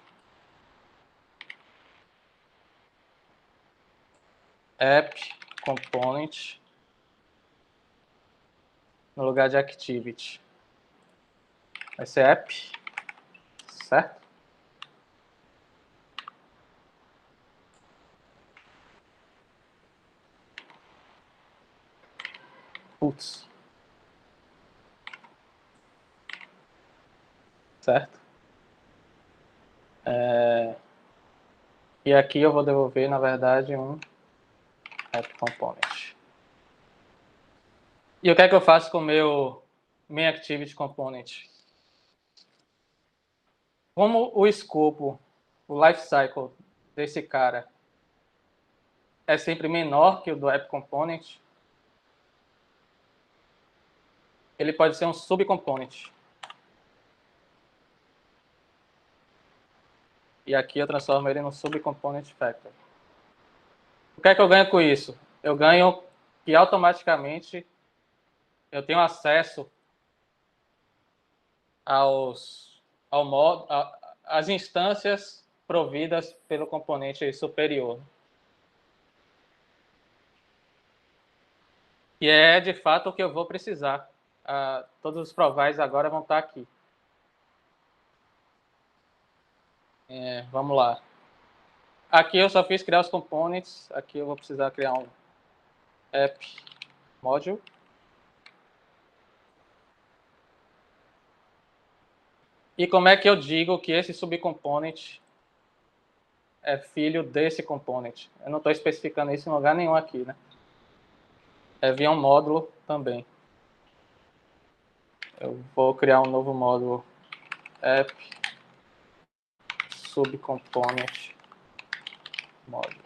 App component no lugar de activity. Vai ser app, certo? Putz. Certo? E aqui eu vou devolver, na verdade, um app component. E o que é que eu faço com o meu main activity component? Como o escopo, o lifecycle desse cara é sempre menor que o do app component, ele pode ser um subcomponent. E aqui eu transformo ele no subcomponent factor. O que é que eu ganho com isso? Eu ganho que automaticamente eu tenho acesso às instâncias providas pelo componente superior. E é, de fato, o que eu vou precisar. Todos os provides agora vão estar aqui. Vamos lá. Aqui eu só fiz criar os components. Aqui eu vou precisar criar um app module. E como é que eu digo que esse subcomponent é filho desse component? Eu não estou especificando isso em lugar nenhum aqui, né? É via um módulo também. Eu vou criar um novo módulo app subcomponent módulo.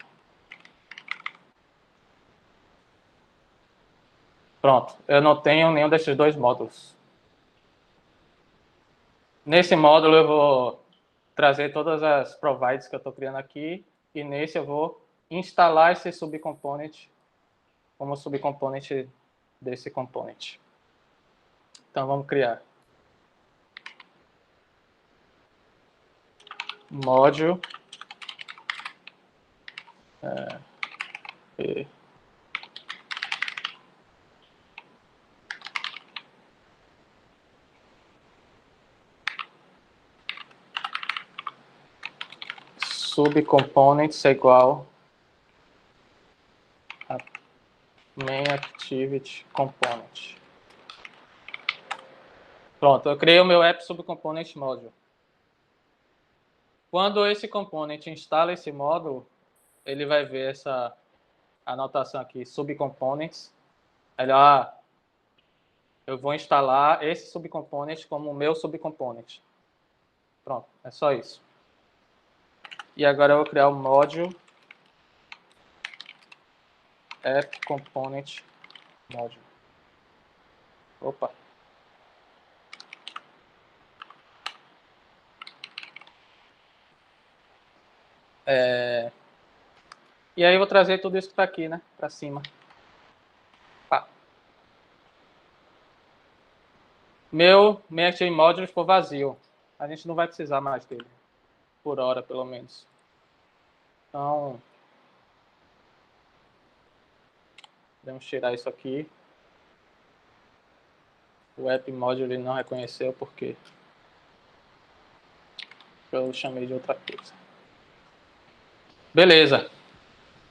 Pronto, eu não tenho nenhum desses dois módulos. Nesse módulo eu vou trazer todas as provides que eu estou criando aqui e nesse eu vou instalar esse subcomponent como subcomponent desse component. Então vamos criar. module subcomponents é igual a main activity component. Pronto, eu criei o meu app subcomponent module. Quando esse component instala esse módulo, ele vai ver essa anotação aqui, subcomponents. Ele, eu vou instalar esse subcomponent como o meu subcomponent. Pronto, é só isso. E agora eu vou criar o module app component module. Opa. E aí eu vou trazer tudo isso que está aqui, né, para cima. Pá. Meu active module ficou vazio. A gente não vai precisar mais dele. Por hora, pelo menos. Então, podemos tirar isso aqui. O app module ele não reconheceu porque eu chamei de outra coisa. Beleza.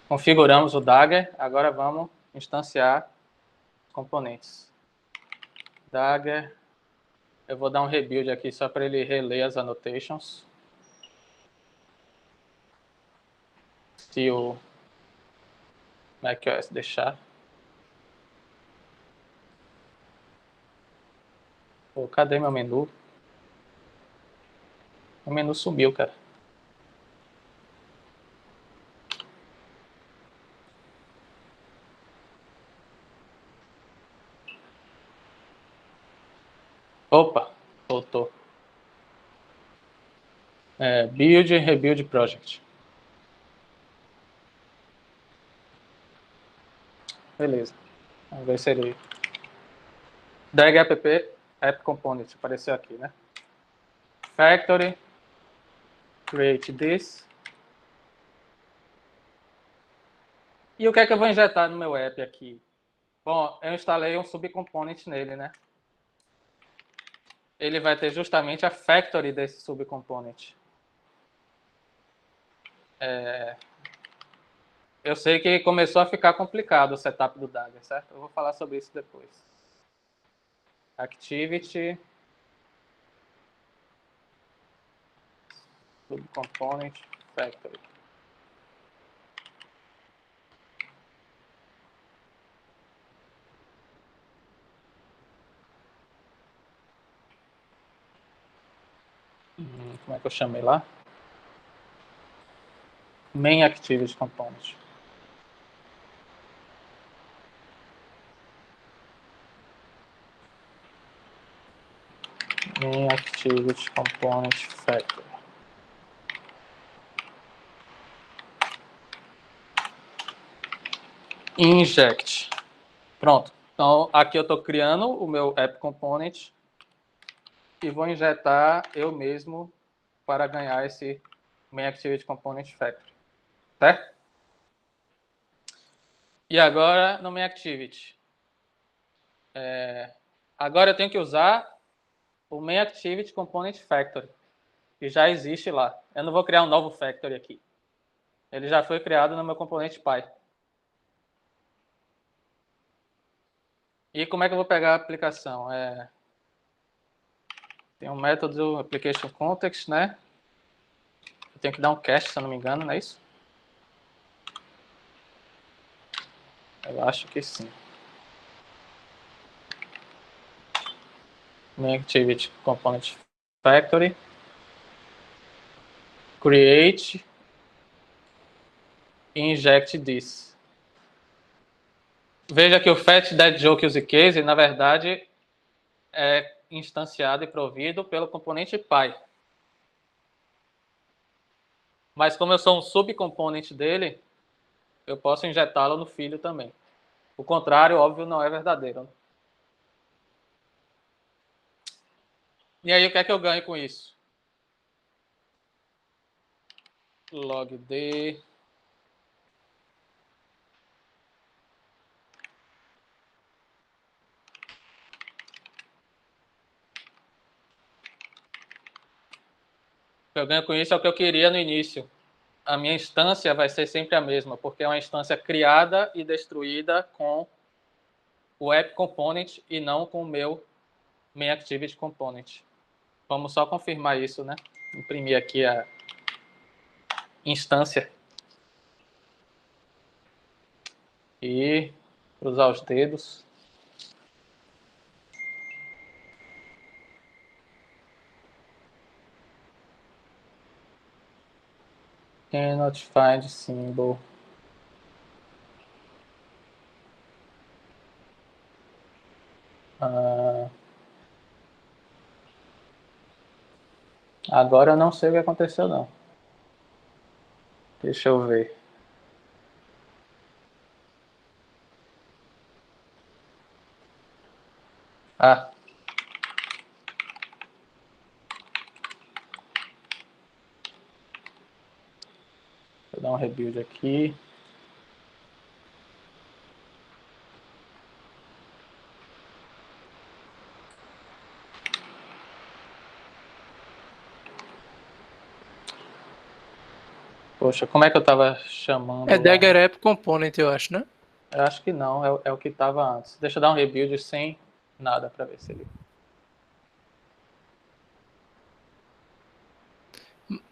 Configuramos o Dagger. Agora vamos instanciar os componentes. Dagger. Eu vou dar um rebuild aqui só para ele reler as annotations. Se o macOS deixar. Pô, cadê meu menu? O menu sumiu, cara. Opa, voltou. Build e rebuild project. Beleza. Vamos ver se ele... Dag app component apareceu aqui, né? Factory. Create this. E o que é que eu vou injetar no meu app aqui? Bom, eu instalei um subcomponent nele, né? Ele vai ter justamente a factory desse subcomponent. Eu sei que começou a ficar complicado o setup do Dagger, certo? Eu vou falar sobre isso depois. Activity. Subcomponent factory. Como é que eu chamei lá? Main activity component. Main activity component factory. Inject. Pronto. Então, aqui eu estou criando o meu app component e vou injetar eu mesmo para ganhar esse main activity component factory. Certo? E agora, no main activity. Agora eu tenho que usar o main activity component factory, que já existe lá. Eu não vou criar um novo factory aqui. Ele já foi criado no meu componente Py. E como é que eu vou pegar a aplicação? Tem um método application context, né? Eu tenho que dar um cache, se eu não me engano, não é isso? Eu acho que sim. Main activity component factory. Create. Inject this. Veja que o fetch that joke use case, na verdade, é instanciado e provido pelo componente Py. Mas como eu sou um subcomponente dele, eu posso injetá-lo no filho também. O contrário, óbvio, não é verdadeiro. E aí, o que é que eu ganho com isso? log D. O que eu ganho com isso é o que eu queria no início. A minha instância vai ser sempre a mesma, porque é uma instância criada e destruída com o app component e não com o meu main activity component. Vamos só confirmar isso, né? Imprimir aqui a instância e cruzar os dedos. Cannot find symbol. Agora eu não sei o que aconteceu, não. Deixa eu ver. Ah. Vou dar um rebuild aqui. Poxa, como é que eu estava chamando? É Dagger App Component, eu acho, né? Eu acho que não, é o que estava antes. Deixa eu dar um rebuild sem nada para ver se ele...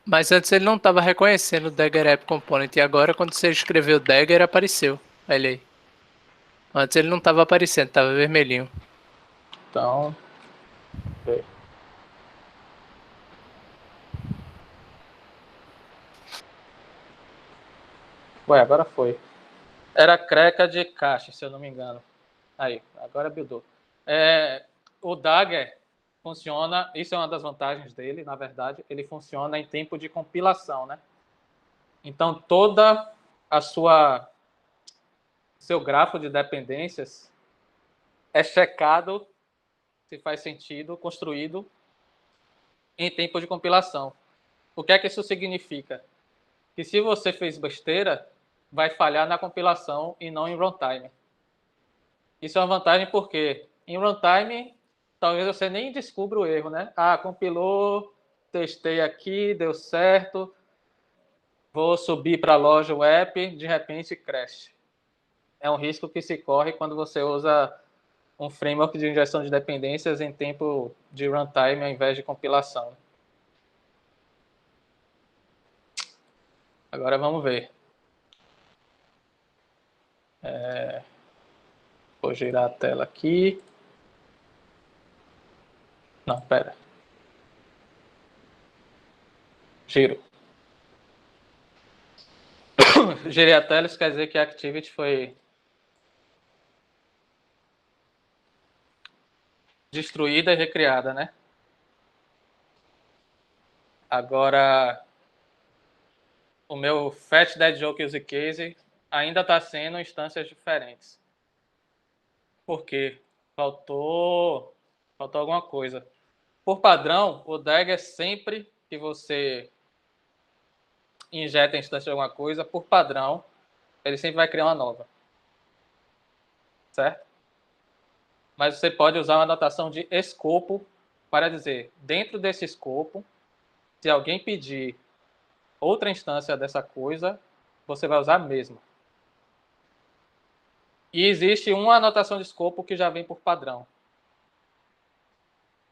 Mas antes ele não estava reconhecendo o Dagger App Component. E agora, quando você escreveu Dagger, apareceu. Olha aí. Antes ele não estava aparecendo, estava vermelhinho. Então... Ué, agora foi. Era creca de caixa, se eu não me engano. Aí, agora buildou. O Dagger funciona, isso é uma das vantagens dele, na verdade, ele funciona em tempo de compilação, né? Então, toda a seu grafo de dependências é checado, se faz sentido, construído em tempo de compilação. O que é que isso significa? Que se você fez besteira, vai falhar na compilação e não em runtime. Isso é uma vantagem porque em runtime, talvez você nem descubra o erro, né? Ah, compilou, testei aqui, deu certo, vou subir para a loja web, de repente crash. É um risco que se corre quando você usa um framework de injeção de dependências em tempo de runtime ao invés de compilação. Agora vamos ver. Vou girar a tela aqui. Não, pera. Giro. Girei a tela, isso quer dizer que a activity foi destruída e recriada, né? Agora, o meu Fat Dead Joke Use Case ainda está sendo instâncias diferentes. Por quê? Faltou alguma coisa. Por padrão, o Dagger, sempre que você injeta a instância de alguma coisa, por padrão, ele sempre vai criar uma nova. Certo? Mas você pode usar uma notação de escopo para dizer, dentro desse escopo, se alguém pedir outra instância dessa coisa, você vai usar a mesma. E existe uma anotação de escopo que já vem por padrão,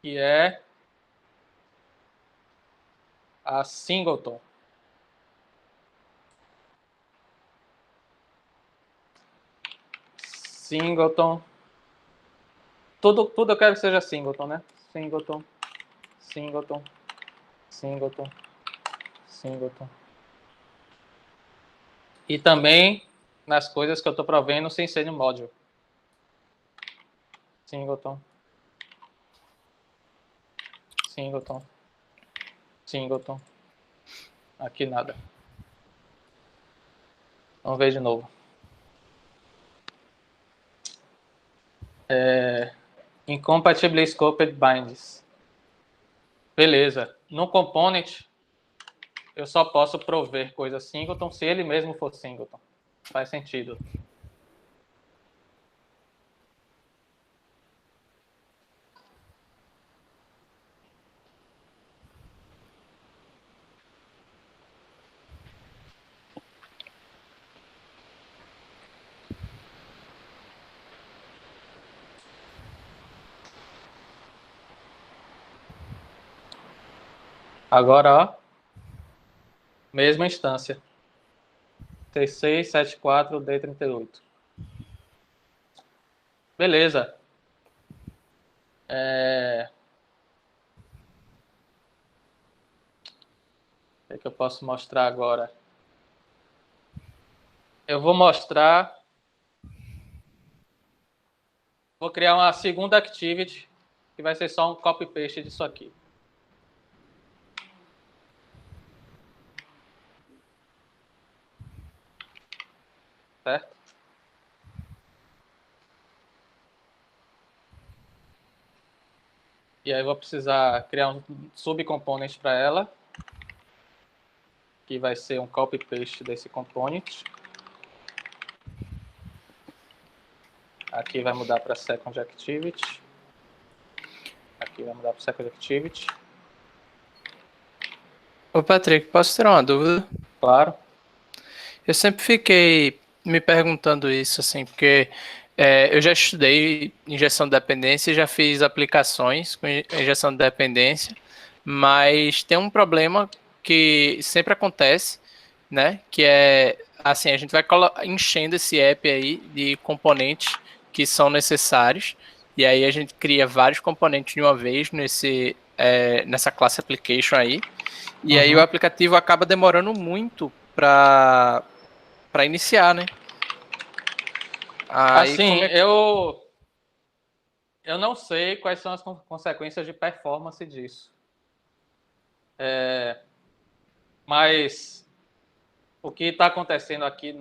que é a singleton. Singleton. Tudo eu quero que seja singleton, né? Singleton, singleton, singleton, singleton. E também nas coisas que eu estou provendo sem ser no module. Singleton. Singleton. Singleton. Aqui nada. Vamos ver de novo. Incompatibly scoped binds. Beleza. No component, eu só posso prover coisa singleton se ele mesmo for singleton. Faz sentido. Agora, ó, mesma instância. 6674 D38. Beleza. O que eu posso mostrar agora? Eu vou mostrar... Vou criar uma segunda activity, que vai ser só um copy-paste disso aqui. Certo? E aí eu vou precisar criar um subcomponent para ela, que vai ser um copy-paste desse component. Aqui vai mudar para second activity. Aqui vai mudar para second activity. Ô, Patrick, posso tirar uma dúvida? Claro. Eu sempre fiquei me perguntando isso, assim, porque eu já estudei injeção de dependência e já fiz aplicações com injeção de dependência, mas tem um problema que sempre acontece, né? Que é, assim, a gente vai enchendo esse app aí de componentes que são necessários, e aí a gente cria vários componentes de uma vez nessa classe application aí, e aí o aplicativo acaba demorando muito para iniciar, né? Aí, Assim, eu não sei quais são as consequências de performance disso. Mas o que está acontecendo aqui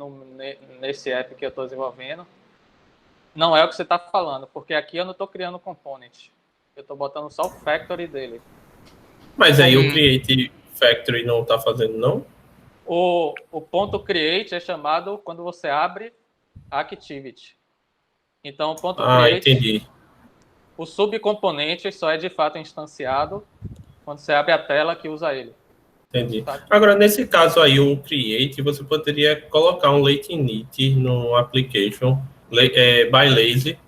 nesse app que eu estou desenvolvendo não é o que você está falando, porque aqui eu não estou criando component. Eu estou botando só o factory dele. Mas aí o create factory não está fazendo, não? O ponto create é chamado quando você abre a activity. Então, o ponto create, Entendi. o subcomponente só é de fato instanciado quando você abre a tela que usa ele. Entendi. Agora, nesse caso aí, o create, você poderia colocar um late init no application by lazy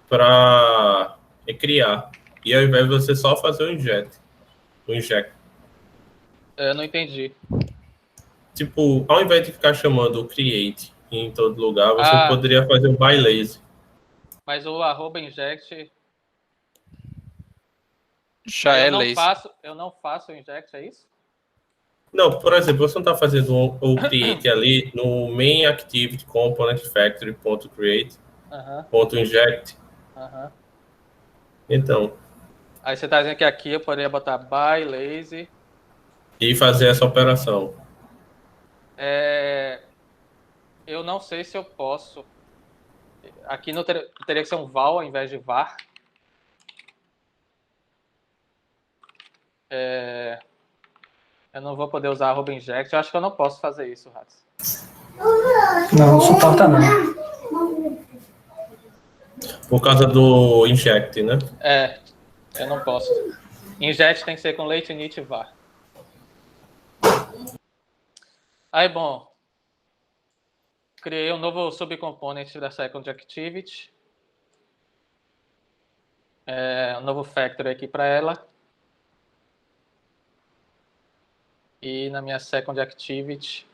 para criar. E ao invés de você só fazer o inject. Eu não entendi. Tipo, ao invés de ficar chamando o create em todo lugar, você poderia fazer o by lazy. Mas o @inject já é lazy. Eu não faço o inject, é isso? Não, por exemplo, você não está fazendo o create ali no main activity component factory.create .inject. Então. Aí você está dizendo que aqui eu poderia botar by lazy e fazer essa operação. Eu não sei se eu posso. Aqui não teria que ser um val ao invés de var. Eu não vou poder usar @inject. Eu acho que eu não posso fazer isso, Ratz. Não suporta não. Por causa do inject, né? Eu não posso. Inject tem que ser com late init var. Aí, bom. Criei um novo subcomponent da second activity. Um novo factory aqui para ela. E na minha second activity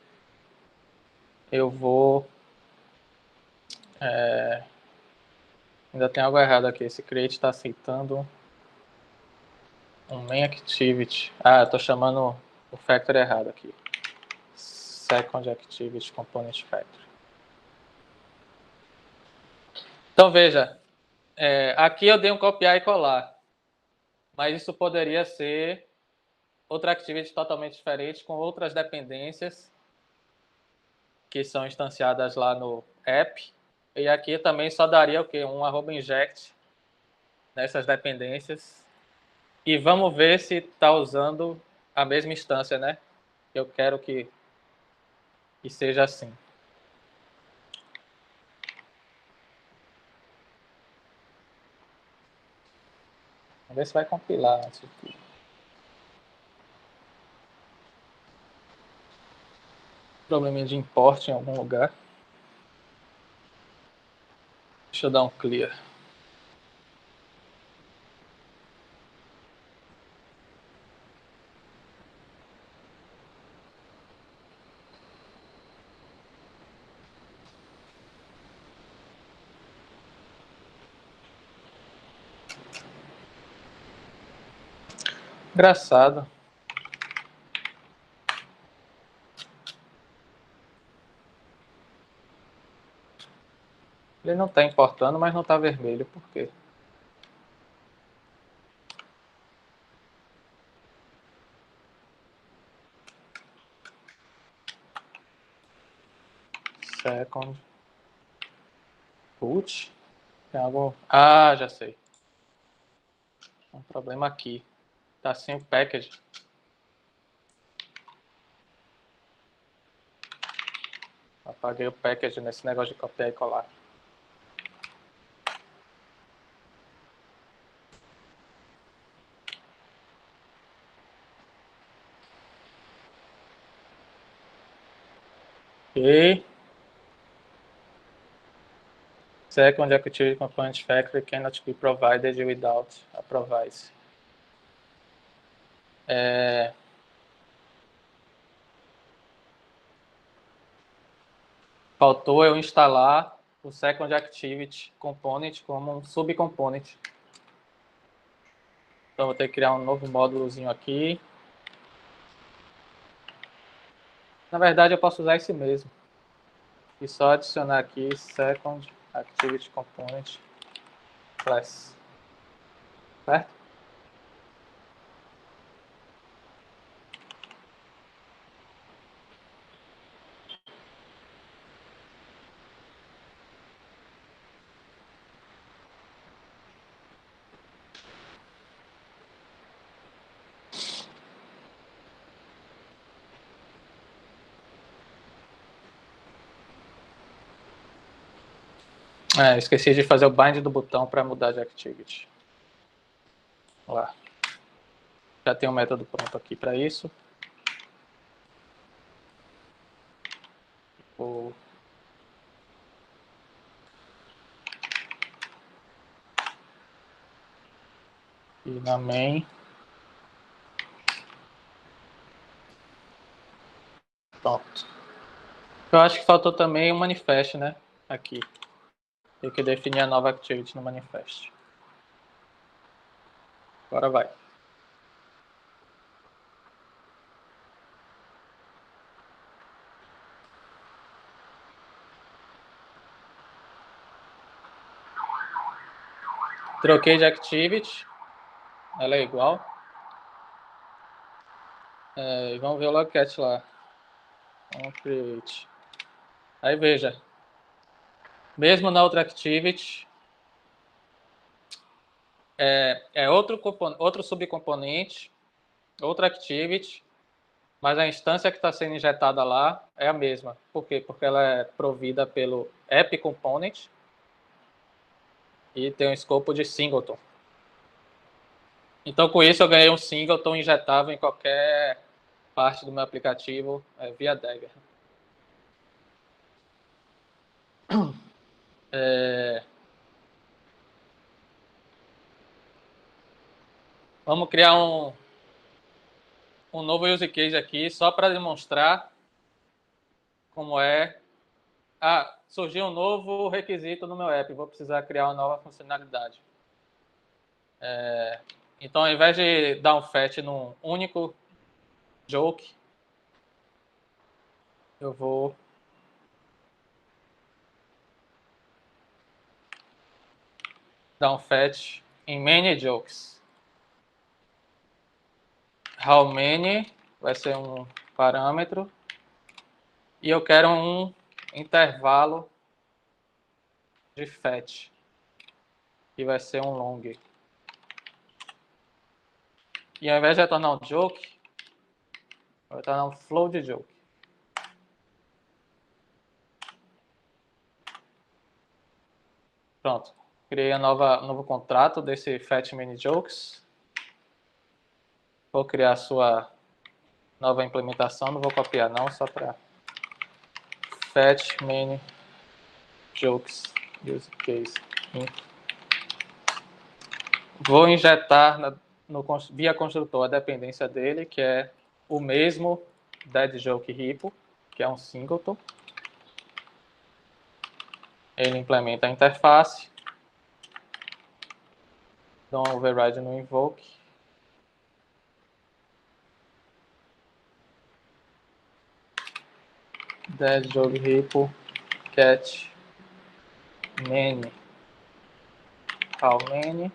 eu vou... ainda tem algo errado aqui. Esse create está aceitando um main activity. Eu estou chamando o factory errado aqui. Second activity component factory. Então, veja. Aqui eu dei um copiar e colar. Mas isso poderia ser outra activity totalmente diferente, com outras dependências que são instanciadas lá no app. E aqui também só daria o quê? Um @inject nessas dependências. E vamos ver se está usando a mesma instância, né? Eu quero que seja assim. Vamos ver se vai compilar isso aqui. Probleminha de import em algum lugar. Deixa eu dar um clear. Engraçado. Ele não está importando, mas não está vermelho. Por quê? Second. Put. Tem algo... Ah, já sei. Um problema aqui. Tá sem o package. Apaguei o package nesse negócio de copiar e colar. Ok. Second activity component factory cannot be provided without a proviso. Faltou eu instalar o Second Activity Component como um subcomponent. Então, vou ter que criar um novo módulozinho aqui. Na verdade, eu posso usar esse mesmo. E só adicionar aqui Second Activity Component Class. Certo? Esqueci de fazer o bind do botão para mudar de activity. Vamos lá. Já tem um método pronto aqui para isso. E na main. Pronto. Eu acho que faltou também o manifest, né? Aqui. Tem que definir a nova activity no manifest. Agora vai. Troquei de activity. Ela é igual. E vamos ver o logcat lá. Vamos create. Aí veja. Mesmo na outra activity. É outro subcomponente. Outra activity. Mas a instância que está sendo injetada lá é a mesma. Por quê? Porque ela é provida pelo app component. E tem um escopo de singleton. Então, com isso, eu ganhei um singleton injetável em qualquer parte do meu aplicativo via Dagger. Vamos criar um novo use case aqui, só para demonstrar como é. Surgiu um novo requisito no meu app. Vou precisar criar uma nova funcionalidade. Então, ao invés de dar um fetch num único joke, eu vou dar um fetch em many jokes. How many vai ser um parâmetro. E eu quero um intervalo de fetch, que vai ser um long. E ao invés de retornar um joke, Vou retornar um flow de joke. Pronto. Criei um novo contrato desse fetch many jokes. Vou criar a sua nova implementação. Não vou copiar não, só para fetch many jokes use case. Vou injetar via construtor a dependência dele, que é o mesmo dead joke repo, que é um singleton. Ele implementa a interface. Dou um override no invoke. Dead joke repo cat many how many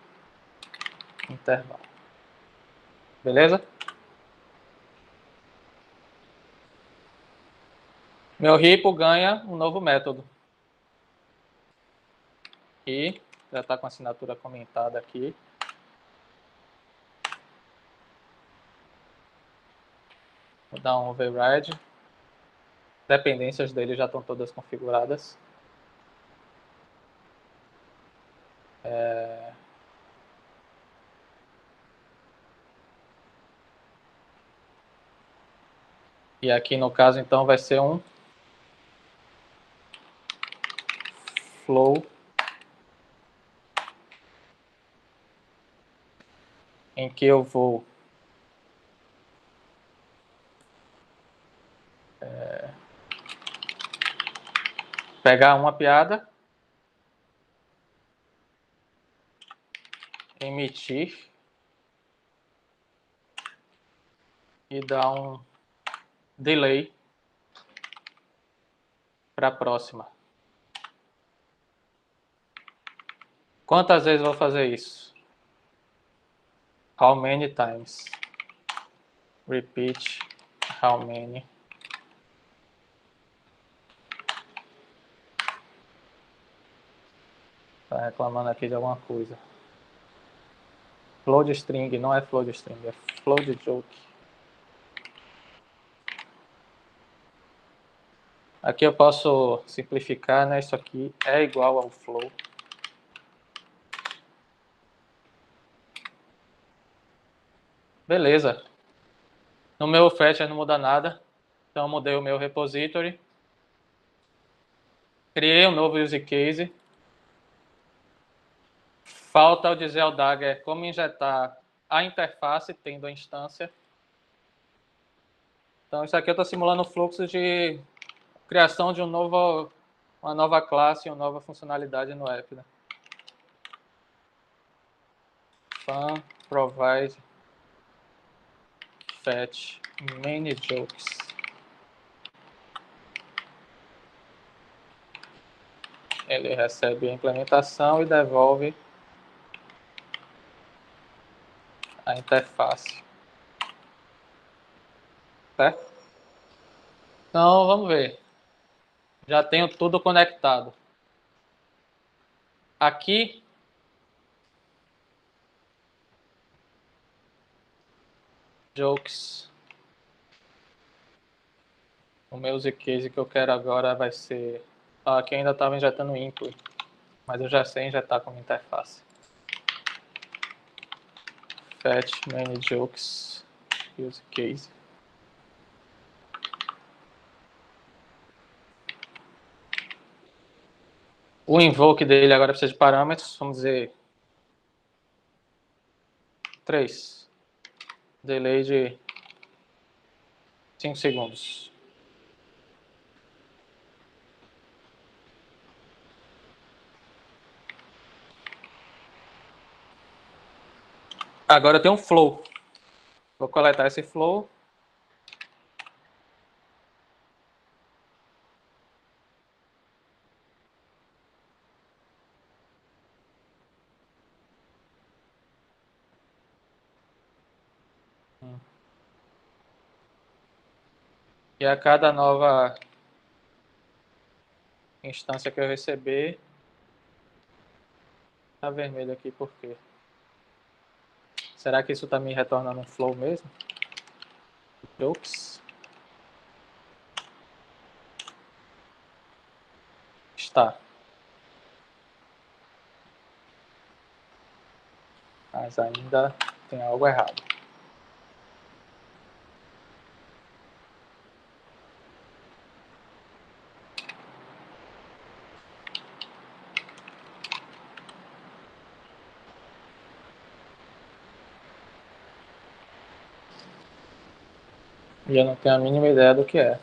intervalo. Beleza? Meu repo ganha um novo método. E já está com a assinatura comentada aqui. Vou dar um override. Dependências dele já estão todas configuradas. E aqui no caso então vai ser um flow em que eu vou pegar uma piada, emitir e dar um delay para a próxima. Quantas vezes vou fazer isso? How many times? Repeat how many? Tá reclamando aqui de alguma coisa. Flow de string, não é flow de string, é flow de joke. Aqui eu posso simplificar, né? Isso aqui é igual ao flow. Beleza. No meu fetch não muda nada. Então eu mudei o meu repository. Criei um novo use case. Falta eu dizer ao Dagger como injetar a interface tendo a instância. Então isso aqui eu estou simulando o fluxo de criação de uma nova classe, uma nova funcionalidade no app. Né? Fun provide fetch many jokes. Ele recebe a implementação e devolve a interface. Certo? Então, vamos ver. Já tenho tudo conectado. Aqui, jokes. O meu use case que eu quero agora vai ser... Aqui ainda estava injetando include, mas eu já sei injetar como interface. Fetch many jokes use case. O invoke dele agora precisa de parâmetros, vamos dizer 3. Delay de 5 segundos. Agora eu tenho um flow. Vou coletar esse flow. E a cada nova instância que eu receber, tá vermelho aqui por quê? Será que isso está me retornando um flow mesmo? Jokes. Tá. Mas ainda tem algo errado. E eu não tenho a mínima ideia do que é.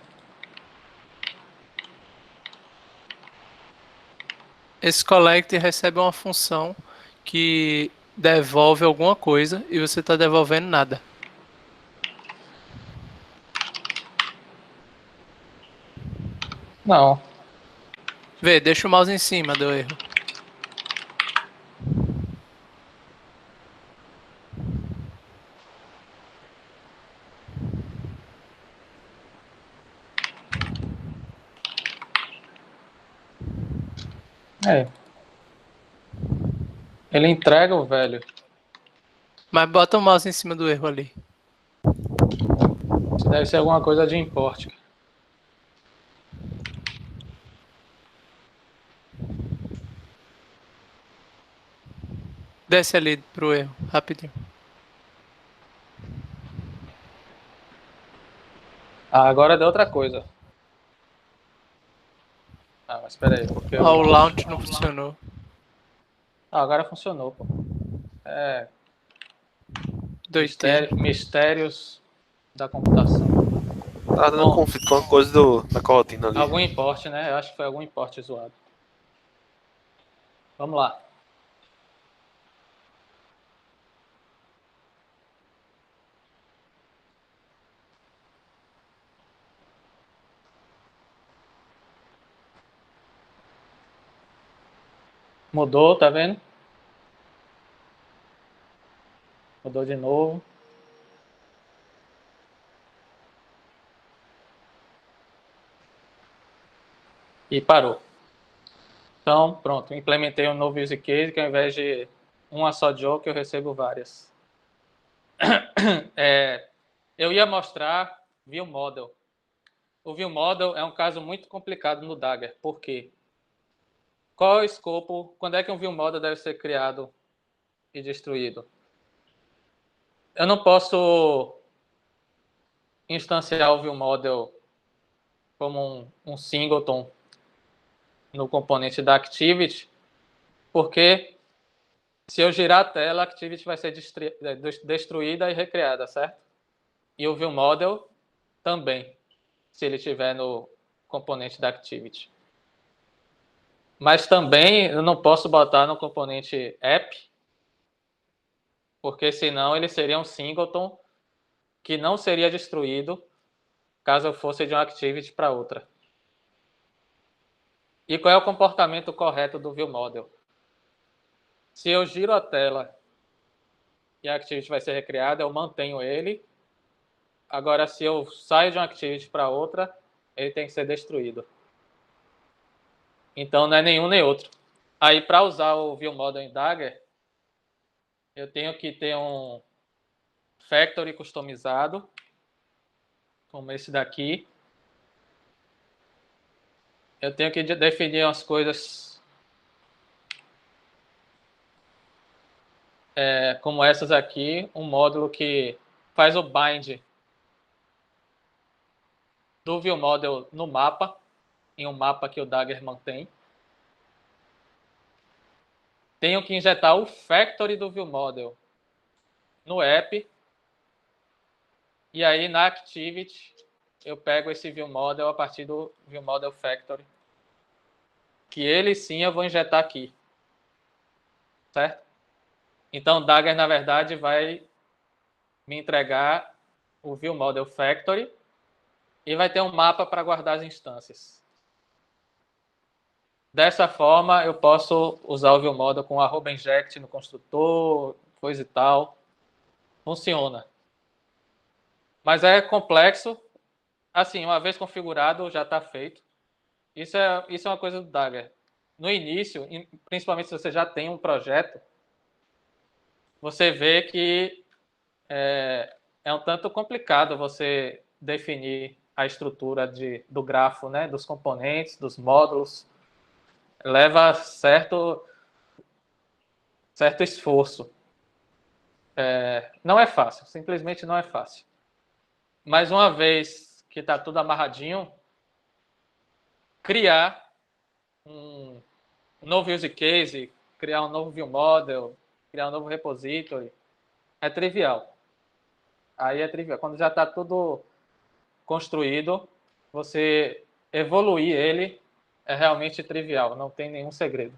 Esse collect recebe uma função que devolve alguma coisa e você está devolvendo nada. Não. Vê, deixa o mouse em cima do erro. É. Ele entrega o velho. Mas bota o mouse em cima do erro ali. Isso deve ser alguma coisa de import. Desce ali pro erro, rapidinho. Ah, agora deu outra coisa. Ah, mas espera aí, porque O launch não funcionou. Ah, agora funcionou, pô. É. Doideira. Mistérios da computação. Tá dando Bom. conflito com a coisa da cortina ali. Algum import, né? Eu acho que foi algum import zoado. Vamos lá. Mudou, tá vendo? Mudou de novo. E parou. Então, pronto. Implementei um novo use case que ao invés de uma só joke, eu recebo várias. Eu ia mostrar View Model. O View Model é um caso muito complicado no Dagger. Por quê? Qual é o escopo? Quando é que um View Model deve ser criado e destruído? Eu não posso instanciar o View Model como um singleton no componente da Activity, porque se eu girar a tela, a Activity vai ser destruída e recriada, certo? E o View Model também, se ele estiver no componente da Activity. Mas também eu não posso botar no componente App, porque senão ele seria um singleton que não seria destruído caso eu fosse de uma Activity para outra. E qual é o comportamento correto do View Model? Se eu giro a tela e a Activity vai ser recriada, eu mantenho ele. Agora, se eu saio de uma Activity para outra, ele tem que ser destruído. Então, não é nenhum nem outro. Aí, para usar o View Model em Dagger, eu tenho que ter um factory customizado, como esse daqui. Eu tenho que definir umas coisas como essas aqui, um módulo que faz o bind do View Model no mapa, em um mapa que o Dagger mantém. Tenho que injetar o factory do View Model no app. E aí, na Activity, eu pego esse View Model a partir do View Model Factory, que ele sim eu vou injetar aqui. Certo? Então, o Dagger, na verdade, vai me entregar o View Model Factory e vai ter um mapa para guardar as instâncias. Dessa forma, eu posso usar o View Model com @inject no construtor, coisa e tal. Funciona. Mas é complexo. Assim, uma vez configurado, já está feito. Isso é uma coisa do Dagger. No início, principalmente se você já tem um projeto, você vê que é um tanto complicado você definir a estrutura do grafo, né, dos componentes, dos módulos. leva certo esforço. Não é fácil, simplesmente não é fácil. Mas uma vez que está tudo amarradinho, criar um novo use case, criar um novo view model, criar um novo repository, é trivial. Aí é trivial. Quando já está tudo construído, você evoluir ele é realmente trivial, não tem nenhum segredo.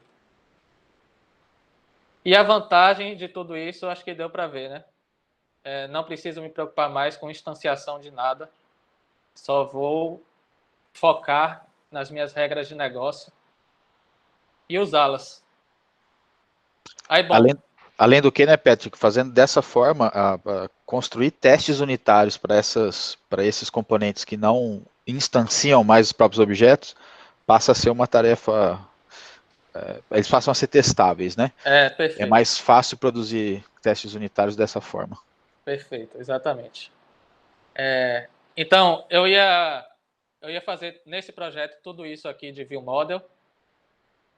E a vantagem de tudo isso, acho que deu para ver, né? Não preciso me preocupar mais com instanciação de nada, só vou focar nas minhas regras de negócio e usá-las. Aí, bom, Além do que, né, Patrick, fazendo dessa forma, construir testes unitários para esses componentes que não instanciam mais os próprios objetos, passa a ser uma tarefa, eles passam a ser testáveis, né? Perfeito. É mais fácil produzir testes unitários dessa forma. Perfeito, exatamente. Então, eu ia fazer nesse projeto tudo isso aqui de view model,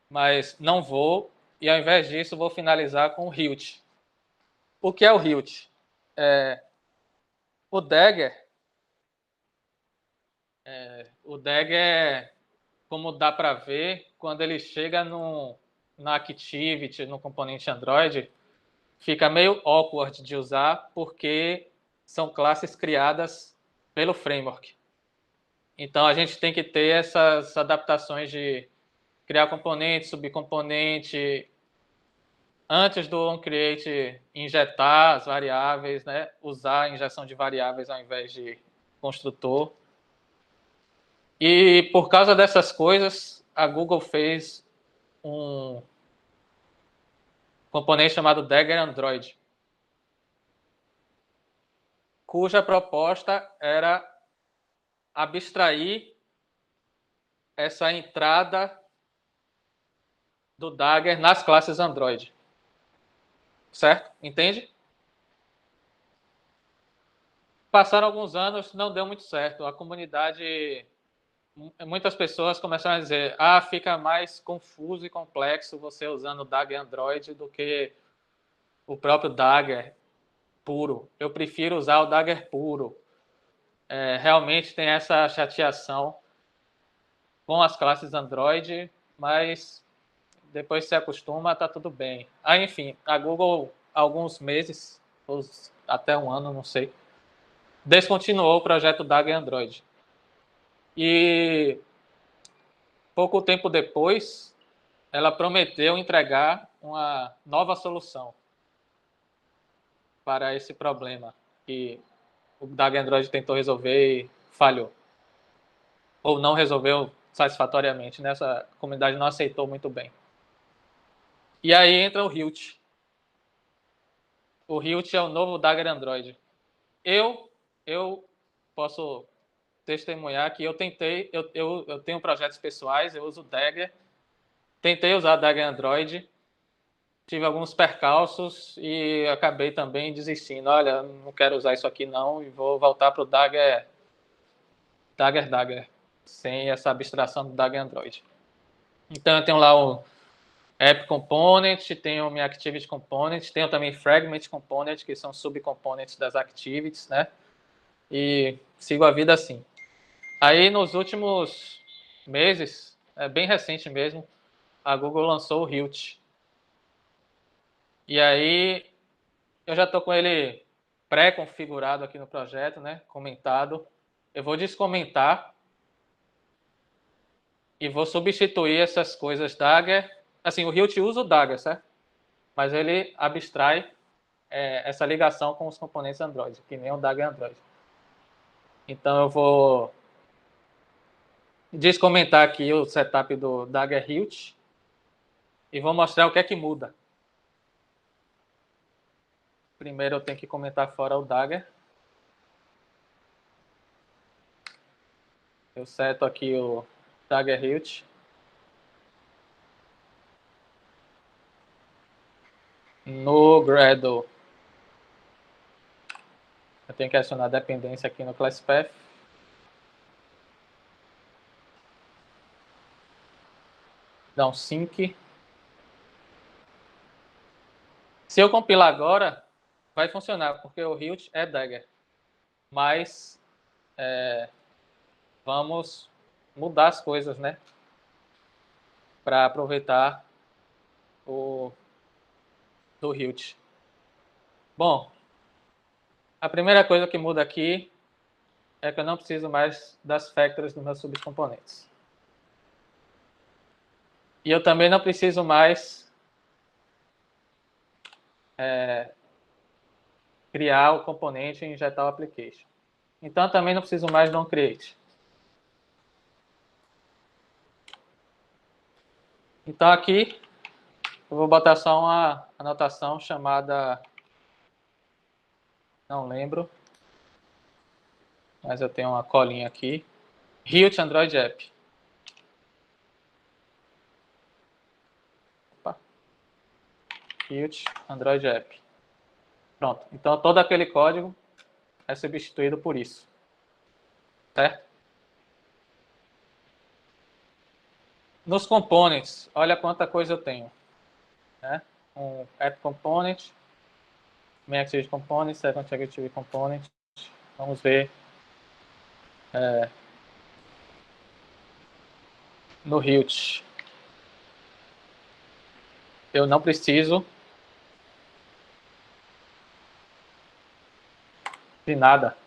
mas não vou, e ao invés disso vou finalizar com o Hilt. O que é o Hilt? O Dagger, como dá para ver, quando ele chega na Activity, no componente Android, fica meio awkward de usar, porque são classes criadas pelo framework. Então, a gente tem que ter essas adaptações de criar componente, subcomponente, antes do onCreate injetar as variáveis, né? Usar a injeção de variáveis ao invés de construtor. E por causa dessas coisas, a Google fez um componente chamado Dagger Android, cuja proposta era abstrair essa entrada do Dagger nas classes Android. Certo? Entende? Passaram alguns anos, não deu muito certo. A comunidade, muitas pessoas começaram a dizer: fica mais confuso e complexo você usando o Dagger Android do que o próprio Dagger puro. Eu prefiro usar o Dagger puro. Realmente tem essa chateação com as classes Android, mas depois se acostuma, tá tudo bem. Enfim, a Google, alguns meses, ou até um ano, não sei, descontinuou o projeto Dagger Android. E pouco tempo depois, ela prometeu entregar uma nova solução para esse problema que o Dagger Android tentou resolver e falhou. Ou não resolveu satisfatoriamente, né? Essa comunidade não aceitou muito bem. E aí entra o Hilt. O Hilt é o novo Dagger Android. Eu posso testemunhar que eu tentei, eu tenho projetos pessoais, eu uso Dagger, tentei usar Dagger Android, tive alguns percalços e acabei também desistindo. Olha, não quero usar isso aqui não e vou voltar para o Dagger, sem essa abstração do Dagger Android. Então eu tenho lá o App Component, tenho minha Activity Component, tenho também Fragment Component, que são subcomponents das Activities, né? E sigo a vida assim. Aí, nos últimos meses, bem recente mesmo, a Google lançou o Hilt. E aí, eu já estou com ele pré-configurado aqui no projeto, né? Comentado. Eu vou descomentar e vou substituir essas coisas Dagger. Assim, o Hilt usa o Dagger, certo? Mas ele abstrai essa ligação com os componentes Android, que nem o Dagger Android. Então, eu vou descomentar aqui o setup do Dagger Hilt e vou mostrar o que é que muda. Primeiro eu tenho que comentar fora o Dagger. Eu seto aqui o Dagger Hilt. No Gradle, eu tenho que adicionar a dependência aqui no ClassPath. Dá um sync. Se eu compilar agora, vai funcionar, porque o Hilt é Dagger. Mas vamos mudar as coisas, né? Para aproveitar o do Hilt. Bom, a primeira coisa que muda aqui é que eu não preciso mais das factories dos meus subcomponentes. E eu também não preciso mais criar o componente e injetar o application. Então, eu também não preciso mais de um create. Então, aqui, eu vou botar só uma anotação chamada... Não lembro. Mas eu tenho uma colinha aqui. Hilt Android App. Opa. Hilt Android App. Pronto. Então, todo aquele código é substituído por isso. Certo? Nos components, olha quanta coisa eu tenho. Né? Um app component, main activity component, second activity component. Vamos ver no Hilt. Eu não preciso de nada.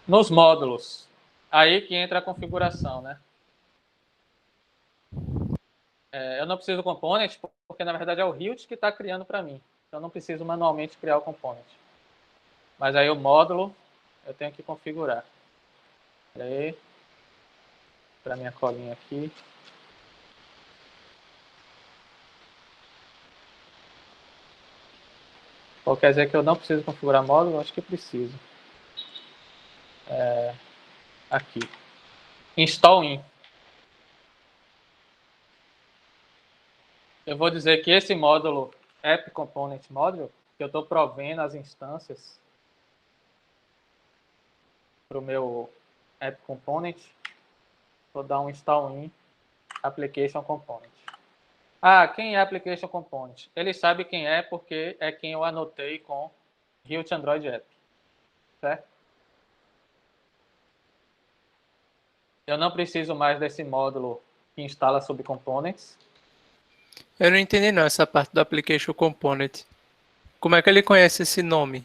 Nos módulos, aí que entra a configuração, né? Eu não preciso do component, porque na verdade é o Hilt que está criando para mim. Então eu não preciso manualmente criar o component. Mas aí o módulo eu tenho que configurar. Espera aí. Para minha colinha aqui. Ou quer dizer que eu não preciso configurar módulo? Eu acho que preciso. Aqui. Install in. Eu vou dizer que esse módulo app component module, que eu estou provendo as instâncias para o meu app component, vou dar um install in application component. Ah, quem é application component? Ele sabe quem é porque é quem eu anotei com Hilt Android App. Certo? Eu não preciso mais desse módulo que instala subcomponents. Eu não entendi não essa parte do application component. Como é que ele conhece esse nome?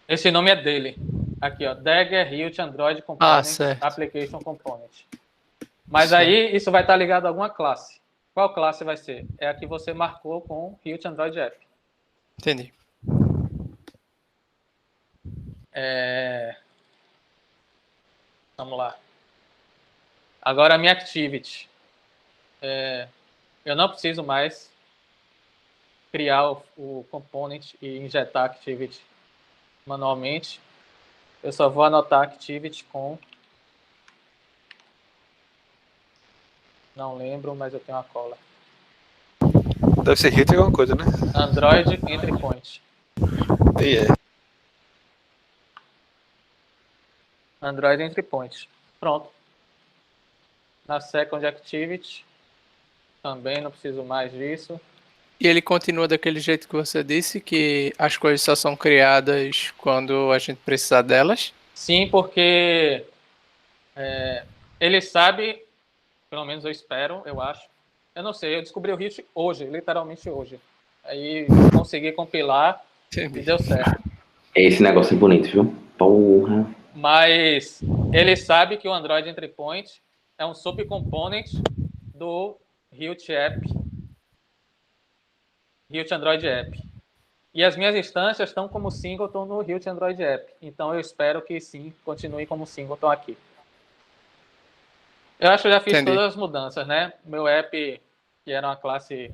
Esse nome é dele. Aqui, ó, Dagger Hilt Android Component certo. Application Component. Mas Certo. aí isso vai estar ligado a alguma classe. Qual classe vai ser? É a que você marcou com Hilt Android App. Entendi. Vamos lá. Agora a minha activity. Eu não preciso mais criar o component e injetar activity manualmente. Eu só vou anotar activity com... Não lembro, mas eu tenho uma cola. Deve ser hit alguma coisa, né? Android Entry Point. Android Entry Point. Pronto. Na Second Activity, também não preciso mais disso. E ele continua daquele jeito que você disse, que as coisas só são criadas quando a gente precisar delas? Sim, porque ele sabe, pelo menos eu espero, eu acho. Eu não sei, eu descobri o Hilt hoje, literalmente hoje. Aí consegui compilar Entendi. e deu certo. Esse negócio é bonito, viu? Porra. Mas ele sabe que o Android Entry Point é um subcomponent do Hilt App, Hilt Android App. E as minhas instâncias estão como singleton no Hilt Android App. Então eu espero que sim, continue como singleton aqui. Eu acho que já fiz Entendi. todas as mudanças, né? Meu app, que era uma classe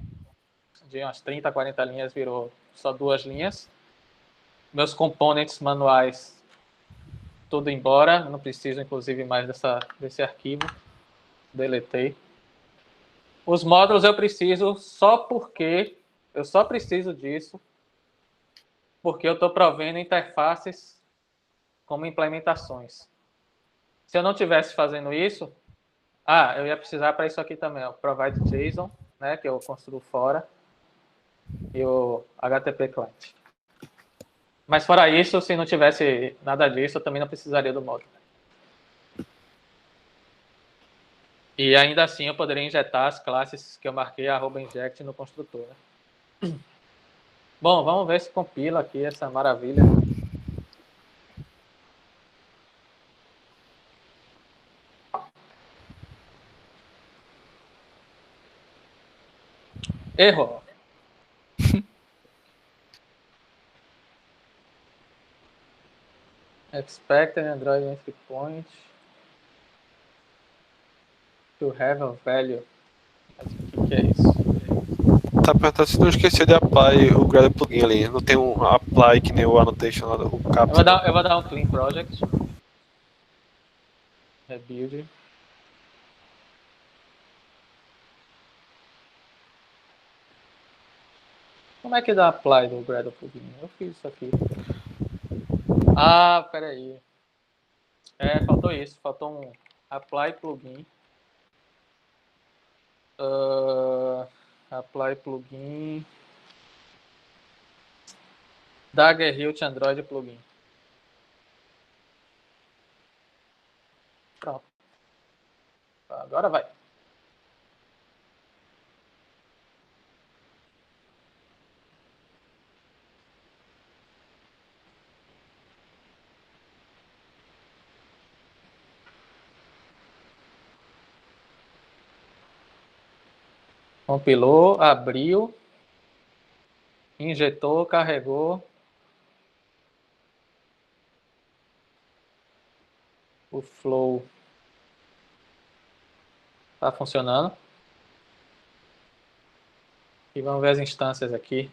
de umas 30, 40 linhas, virou só 2 linhas. Meus components manuais, tudo embora. Não preciso, inclusive, mais desse arquivo. Deletei. Os módulos eu preciso só porque... Eu só preciso disso porque eu estou provendo interfaces como implementações. Se eu não tivesse fazendo isso, eu ia precisar para isso aqui também, ó, provide JSON, né, que eu construo fora, e o HTTP client. Mas fora isso, se não tivesse nada disso, eu também não precisaria do módulo. E ainda assim eu poderia injetar as classes que eu marquei @inject no construtor. Né? Bom, vamos ver se compila aqui essa maravilha. Errou. Expected Android entry point to have a value. Mas o que é isso? Tá perguntando se não esqueceu de apply o Gradle plugin ali. Não tem um apply que nem o annotation lá, o cap. Eu vou dar um clean project. Rebuild. Como é que dá apply do Gradle plugin? Eu fiz isso aqui. Peraí. Faltou isso. Faltou um apply plugin. Apply plugin. Daggerhilt Android plugin. Pronto. Agora vai. Compilou, abriu, injetou, carregou. O flow está funcionando. E vamos ver as instâncias aqui.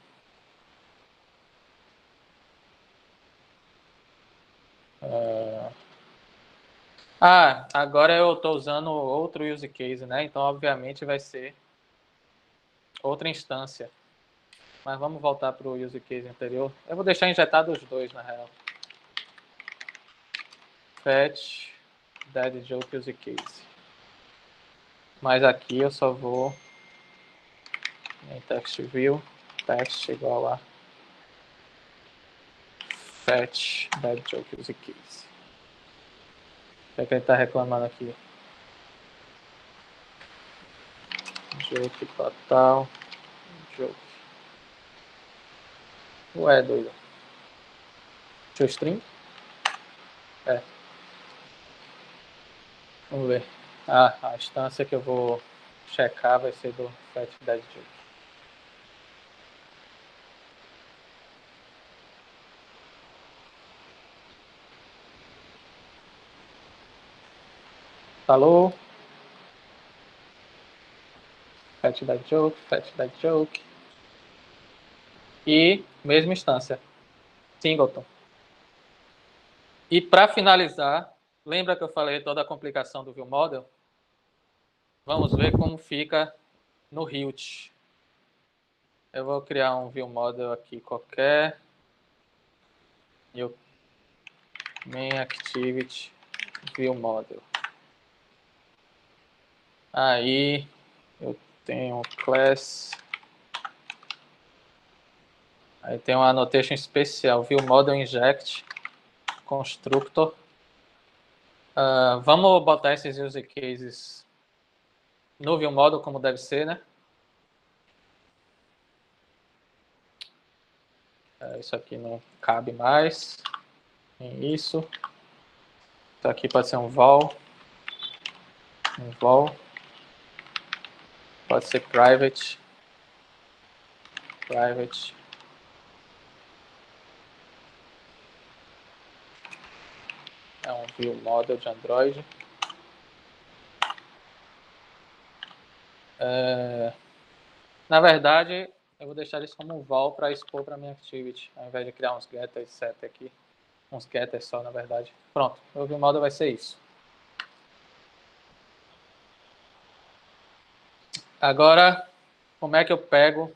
Agora eu estou usando outro use case, né? Então, obviamente, vai ser outra instância. Mas vamos voltar para o use case anterior. Eu vou deixar injetado os dois, na real. Fetch, dead joke use case. Mas aqui eu só vou em text view, text igual a fetch, dead joke use case. O que é que ele está reclamando aqui? Joke total, joke. Ué, doido. String? Vamos ver. A instância que eu vou checar vai ser do fetch dead joke. Falou. Fetch dead joke, fetch dead joke. E mesma instância. Singleton. E para finalizar, lembra que eu falei toda a complicação do ViewModel? Vamos ver como fica no Hilt. Eu vou criar um ViewModel aqui qualquer. New main activity ViewModel. Aí eu tenho class. Aí tem uma annotation especial, ViewModel inject constructor. Vamos botar esses use cases no ViewModel como deve ser, né? Isso aqui não cabe mais. Tem isso. Isso aqui pode ser um val. Pode ser private. É um ViewModel de Android. Na verdade, eu vou deixar isso como um val para expor para minha activity, ao invés de criar uns getters, set aqui. Uns getters só, na verdade. Pronto, o ViewModel vai ser isso. Agora, como é que eu pego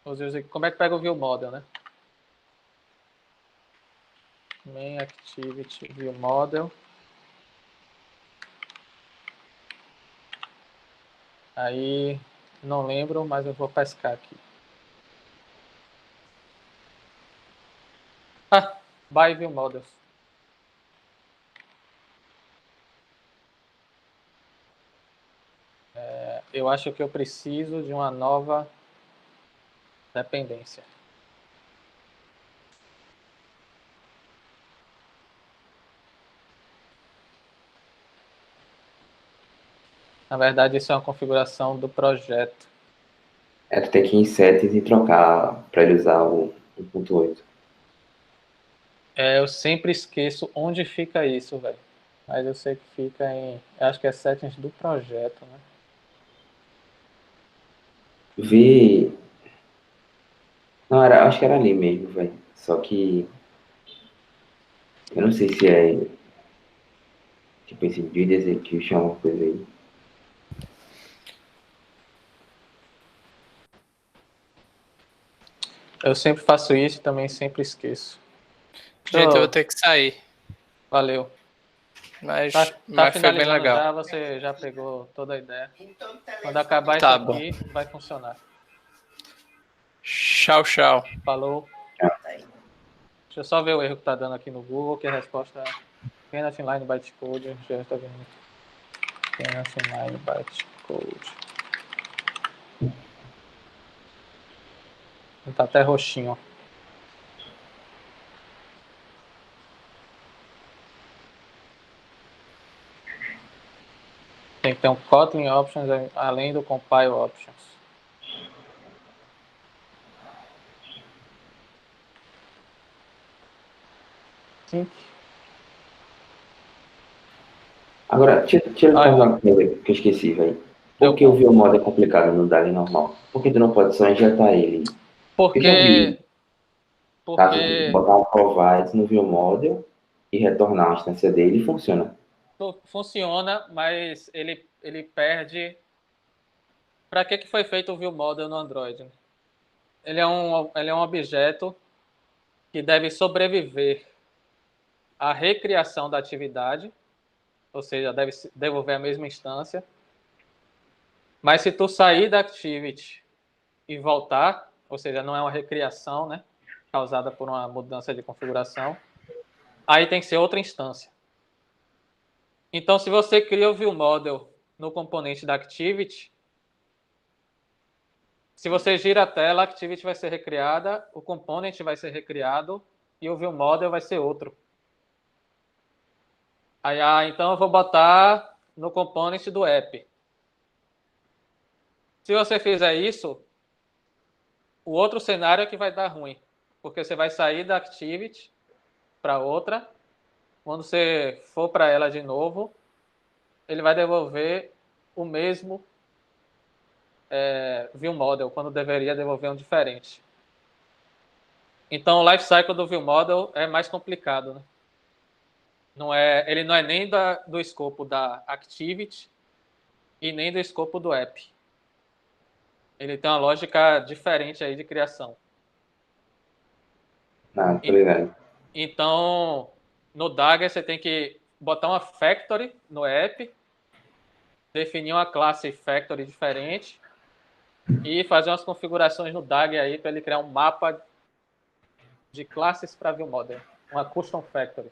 o ViewModel, né? Main activity ViewModel. Aí, não lembro, mas eu vou pescar aqui. By View Models. Eu acho que eu preciso de uma nova dependência. Na verdade, isso é uma configuração do projeto. Tu tem que ir em settings e trocar para ele usar o 1.8. Eu sempre esqueço onde fica isso, velho. Mas eu sei que fica em... Eu acho que é settings do projeto, né? Vi. Não, acho que era ali mesmo, velho. Só que. Eu não sei se é. Tipo esse Grid Execution, alguma coisa aí. Eu sempre faço isso e também sempre esqueço. Gente, eu vou ter que sair. Valeu. Mas, Tá mas foi bem finalizando legal. já, você já pegou toda a ideia. Quando acabar Tá isso aqui, vai funcionar. Tchau, tchau. Falou. Deixa eu só ver o erro que tá dando aqui no Google, que a resposta é Kenneth Inline Bytecode. Já está vendo. Kenneth Inline Bytecode. Tá até roxinho. Tem que ter um Kotlin Options além do Compile Options. Sim. Agora, deixa eu te fazer uma coisa que eu esqueci, velho. Por que o ViewModel é complicado no DAG normal? Por que tu não pode só injetar ele? Eu já vi caso de botar um provide no ViewModel e retornar a instância dele e funciona. Funciona, mas ele perde... Para que foi feito o ViewModel no Android? Ele é um objeto que deve sobreviver à recriação da atividade, ou seja, deve devolver a mesma instância. Mas se tu sair da activity e voltar, ou seja, não é uma recriação, né, causada por uma mudança de configuração, aí tem que ser outra instância. Então, se você cria o ViewModel no componente da activity, se você gira a tela, a activity vai ser recriada, o component vai ser recriado e o ViewModel vai ser outro. Aí, então eu vou botar no component do app. Se você fizer isso, o outro cenário é que vai dar ruim, porque você vai sair da activity para outra. Quando você for para ela de novo, ele vai devolver o mesmo ViewModel, quando deveria devolver um diferente. Então, o lifecycle do ViewModel é mais complicado, né? Ele não é nem do escopo da activity e nem do escopo do app. Ele tem uma lógica diferente aí de criação. Tô ligado. Então, no Dagger você tem que botar uma factory no app, definir uma classe factory diferente e fazer umas configurações no Dagger aí para ele criar um mapa de classes para ViewModel, uma custom factory.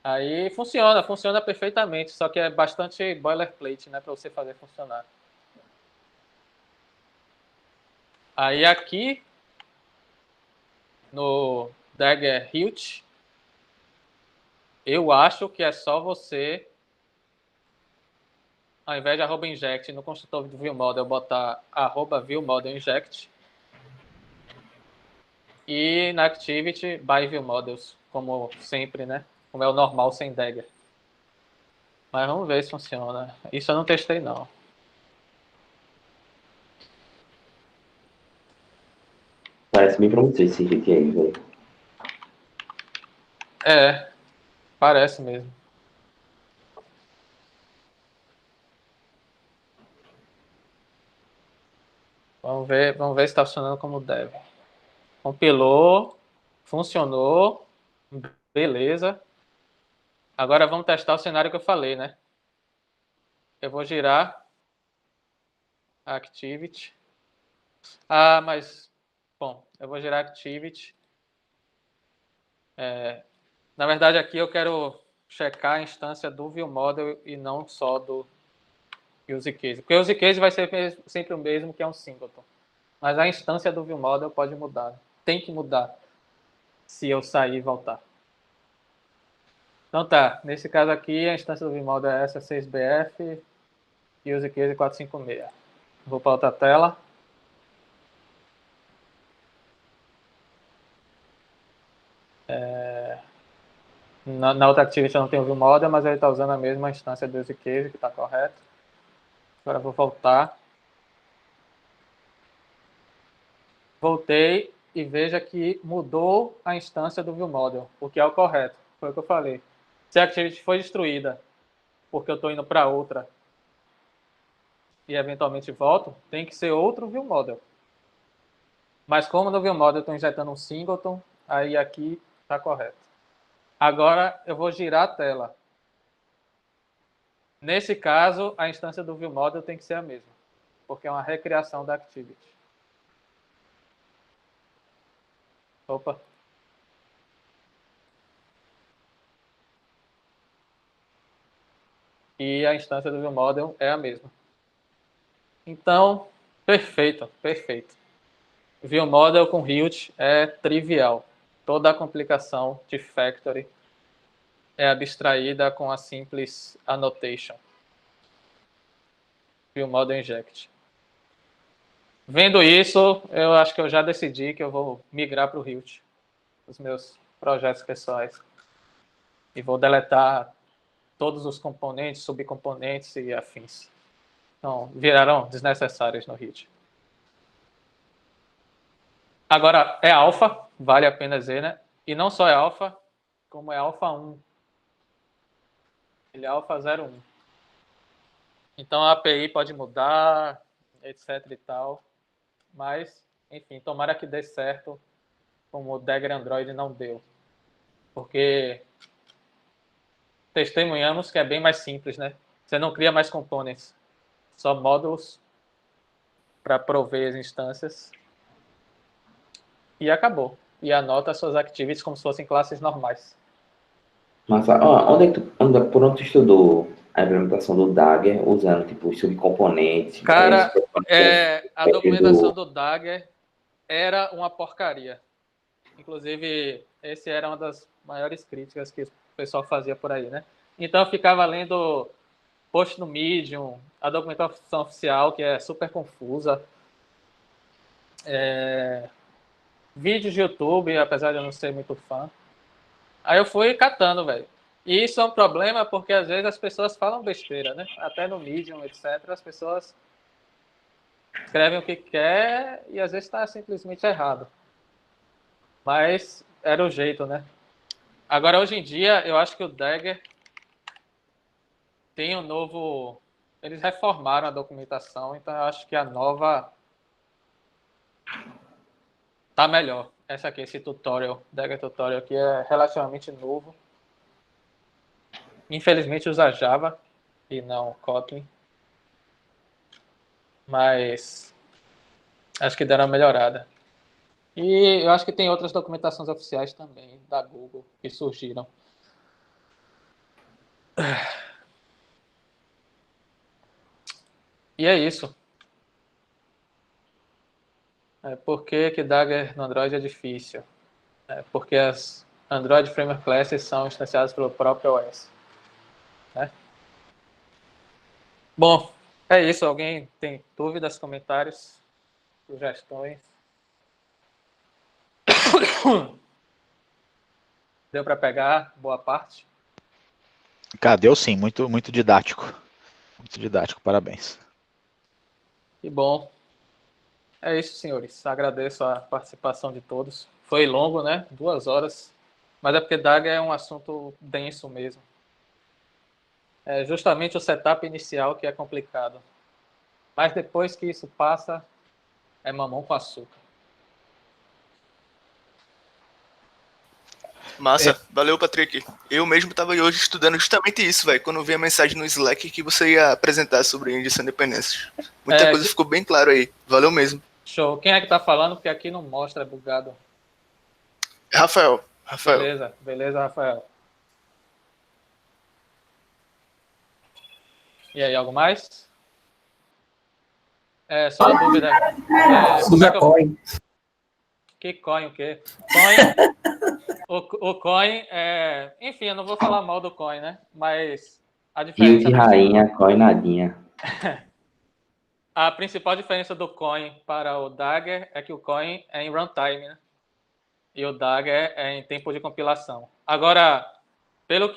Aí funciona perfeitamente, só que é bastante boilerplate, né, para você fazer funcionar. Aí aqui no Dagger Hilt, eu acho que é só você, ao invés de @inject no construtor do ViewModel, botar @ViewModelInject e na activity by ViewModels, como sempre, né? Como é o normal sem Dagger. Mas vamos ver se funciona. Isso eu não testei, não. Parece bem promissor esse jeito aí, velho. Parece mesmo. Vamos ver se está funcionando como deve. Compilou, funcionou, beleza. Agora vamos testar o cenário que eu falei, né? Eu vou girar activity. Ah, mas, bom, eu vou gerar activity. Na verdade, aqui eu quero checar a instância do viewModel e não só do use case. Porque o use case vai ser sempre o mesmo, que é um singleton. Mas a instância do viewModel pode mudar. Tem que mudar se eu sair e voltar. Então tá, nesse caso aqui, a instância do viewModel é essa 6BF e use case 456. Vou para outra tela. Na outra activity eu não tenho o viewModel, mas ele está usando a mesma instância do use case, que está correto. Agora eu vou voltar. Voltei e veja que mudou a instância do viewModel, o que é o correto. Foi o que eu falei. Se a activity foi destruída porque eu estou indo para outra e eventualmente volto, tem que ser outro viewModel. Mas como no viewModel eu estou injetando um singleton, aí aqui está correto. Agora eu vou girar a tela. Nesse caso, a instância do viewModel tem que ser a mesma, porque é uma recriação da activity. Opa. E a instância do viewModel é a mesma. Então, perfeito, perfeito. ViewModel com Hilt é trivial. Toda a complicação de factory é abstraída com a simples annotation. ViewModel inject. Vendo isso, eu acho que eu já decidi que eu vou migrar para o Hilt, os meus projetos pessoais. E vou deletar todos os componentes, subcomponentes e afins. Então, virarão desnecessários no Hilt. Agora, é alfa, vale a pena dizer, né? E não só é alfa, como é alfa 1. Ele é alfa 01. Então, a API pode mudar, etc e tal. Mas, enfim, tomara que dê certo, como o Dagger Android não deu. Porque testemunhamos que é bem mais simples, né? Você não cria mais components, só módulos para prover as instâncias. E acabou. E anota suas activities como se fossem classes normais. Mas por onde tu estudou a implementação do Dagger usando tipo os subcomponentes? Cara, a documentação do Dagger era uma porcaria. Inclusive, esse era uma das maiores críticas que o pessoal fazia por aí, né? Então, eu ficava lendo post no Medium, a documentação oficial, que é super confusa. Vídeos de YouTube, apesar de eu não ser muito fã. Aí eu fui catando, velho. E isso é um problema porque às vezes as pessoas falam besteira, né? Até no Medium, etc. As pessoas escrevem o que quer e às vezes está simplesmente errado. Mas era o jeito, né? Agora, hoje em dia, eu acho que o Dagger tem um novo... Eles reformaram a documentação, então eu acho que a nova tá melhor. Essa aqui, esse tutorial, Dagger Tutorial, que é relativamente novo. Infelizmente usa Java e não Kotlin. Mas acho que deram uma melhorada. E eu acho que tem outras documentações oficiais também da Google que surgiram. E é isso. Por que Dagger no Android é difícil? Porque as Android Framework Classes são instanciadas pelo próprio OS. Né? Bom, é isso. Alguém tem dúvidas, comentários, sugestões? Deu para pegar boa parte? Cara, deu sim, muito, muito didático. Muito didático, parabéns. Que bom. É isso, senhores. Agradeço a participação de todos. Foi longo, né? 2 horas. Mas é porque Dagger é um assunto denso mesmo. É justamente o setup inicial que é complicado. Mas depois que isso passa, é mamão com açúcar. Massa, valeu, Patrick. Eu mesmo tava hoje estudando justamente isso, velho. Quando eu vi a mensagem no Slack que você ia apresentar sobre injeção de dependências. Muita coisa ficou bem claro aí. Valeu mesmo. Show. Quem é que tá falando? Porque aqui não mostra, é bugado. Rafael. Beleza, Rafael. E aí, algo mais? Só uma dúvida. Coin. Que coin o quê? Coin, o coin enfim, eu não vou falar mal do coin, né? Mas a diferença... Guild rainha, coin nadinha. A principal diferença do coin para o Dagger é que o coin é em runtime, né? E o Dagger é em tempo de compilação. Agora, pelo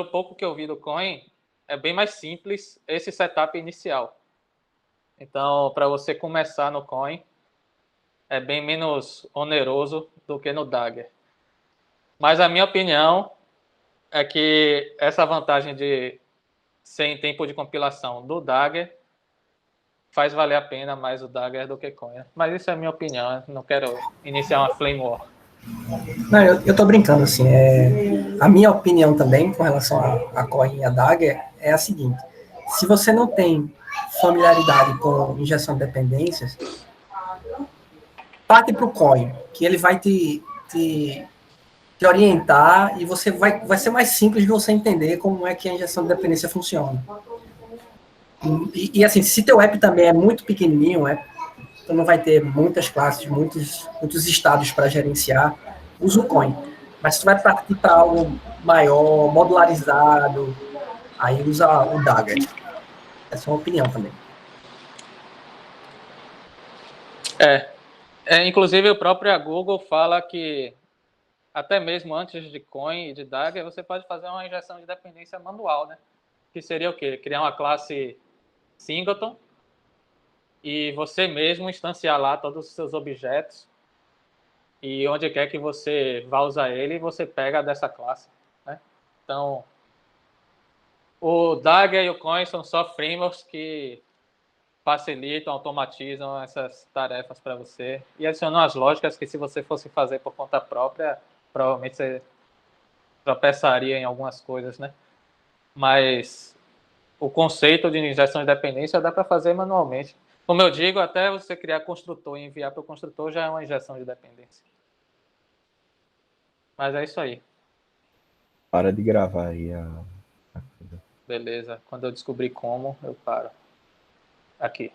pouco que eu vi do coin, é bem mais simples esse setup inicial. Então, para você começar no coin, é bem menos oneroso do que no Dagger. Mas a minha opinião é que essa vantagem de ser em tempo de compilação do Dagger faz valer a pena mais o Dagger do que coin. Mas isso é a minha opinião, não quero iniciar uma flame war. Não, eu tô brincando, assim, a minha opinião também com relação a coin e a Dagger é a seguinte: se você não tem familiaridade com injeção de dependências, parte para o coin, que ele vai te orientar e você vai ser mais simples de você entender como é que a injeção de dependência funciona. E assim, se teu app também é muito pequenininho, tu não vai ter muitas classes, muitos estados para gerenciar, usa o coin. Mas se tu vai partir para algo maior, modularizado, aí usa o Dagger. Essa é uma opinião também. Inclusive, o próprio Google fala que até mesmo antes de coin e de Dagger, você pode fazer uma injeção de dependência manual, né? Que seria o quê? Criar uma classe singleton e você mesmo instanciar lá todos os seus objetos e onde quer que você vá usar ele, você pega dessa classe, né? Então, o Dagger e o coin são só frameworks que facilitam, automatizam essas tarefas para você e adicionam as lógicas que, se você fosse fazer por conta própria, provavelmente você tropeçaria em algumas coisas, né? Mas o conceito de injeção de dependência dá para fazer manualmente. Como eu digo, até você criar construtor e enviar para o construtor já é uma injeção de dependência. Mas é isso aí. Para de gravar aí a coisa. Beleza. Quando eu descobrir como, eu paro. Aqui.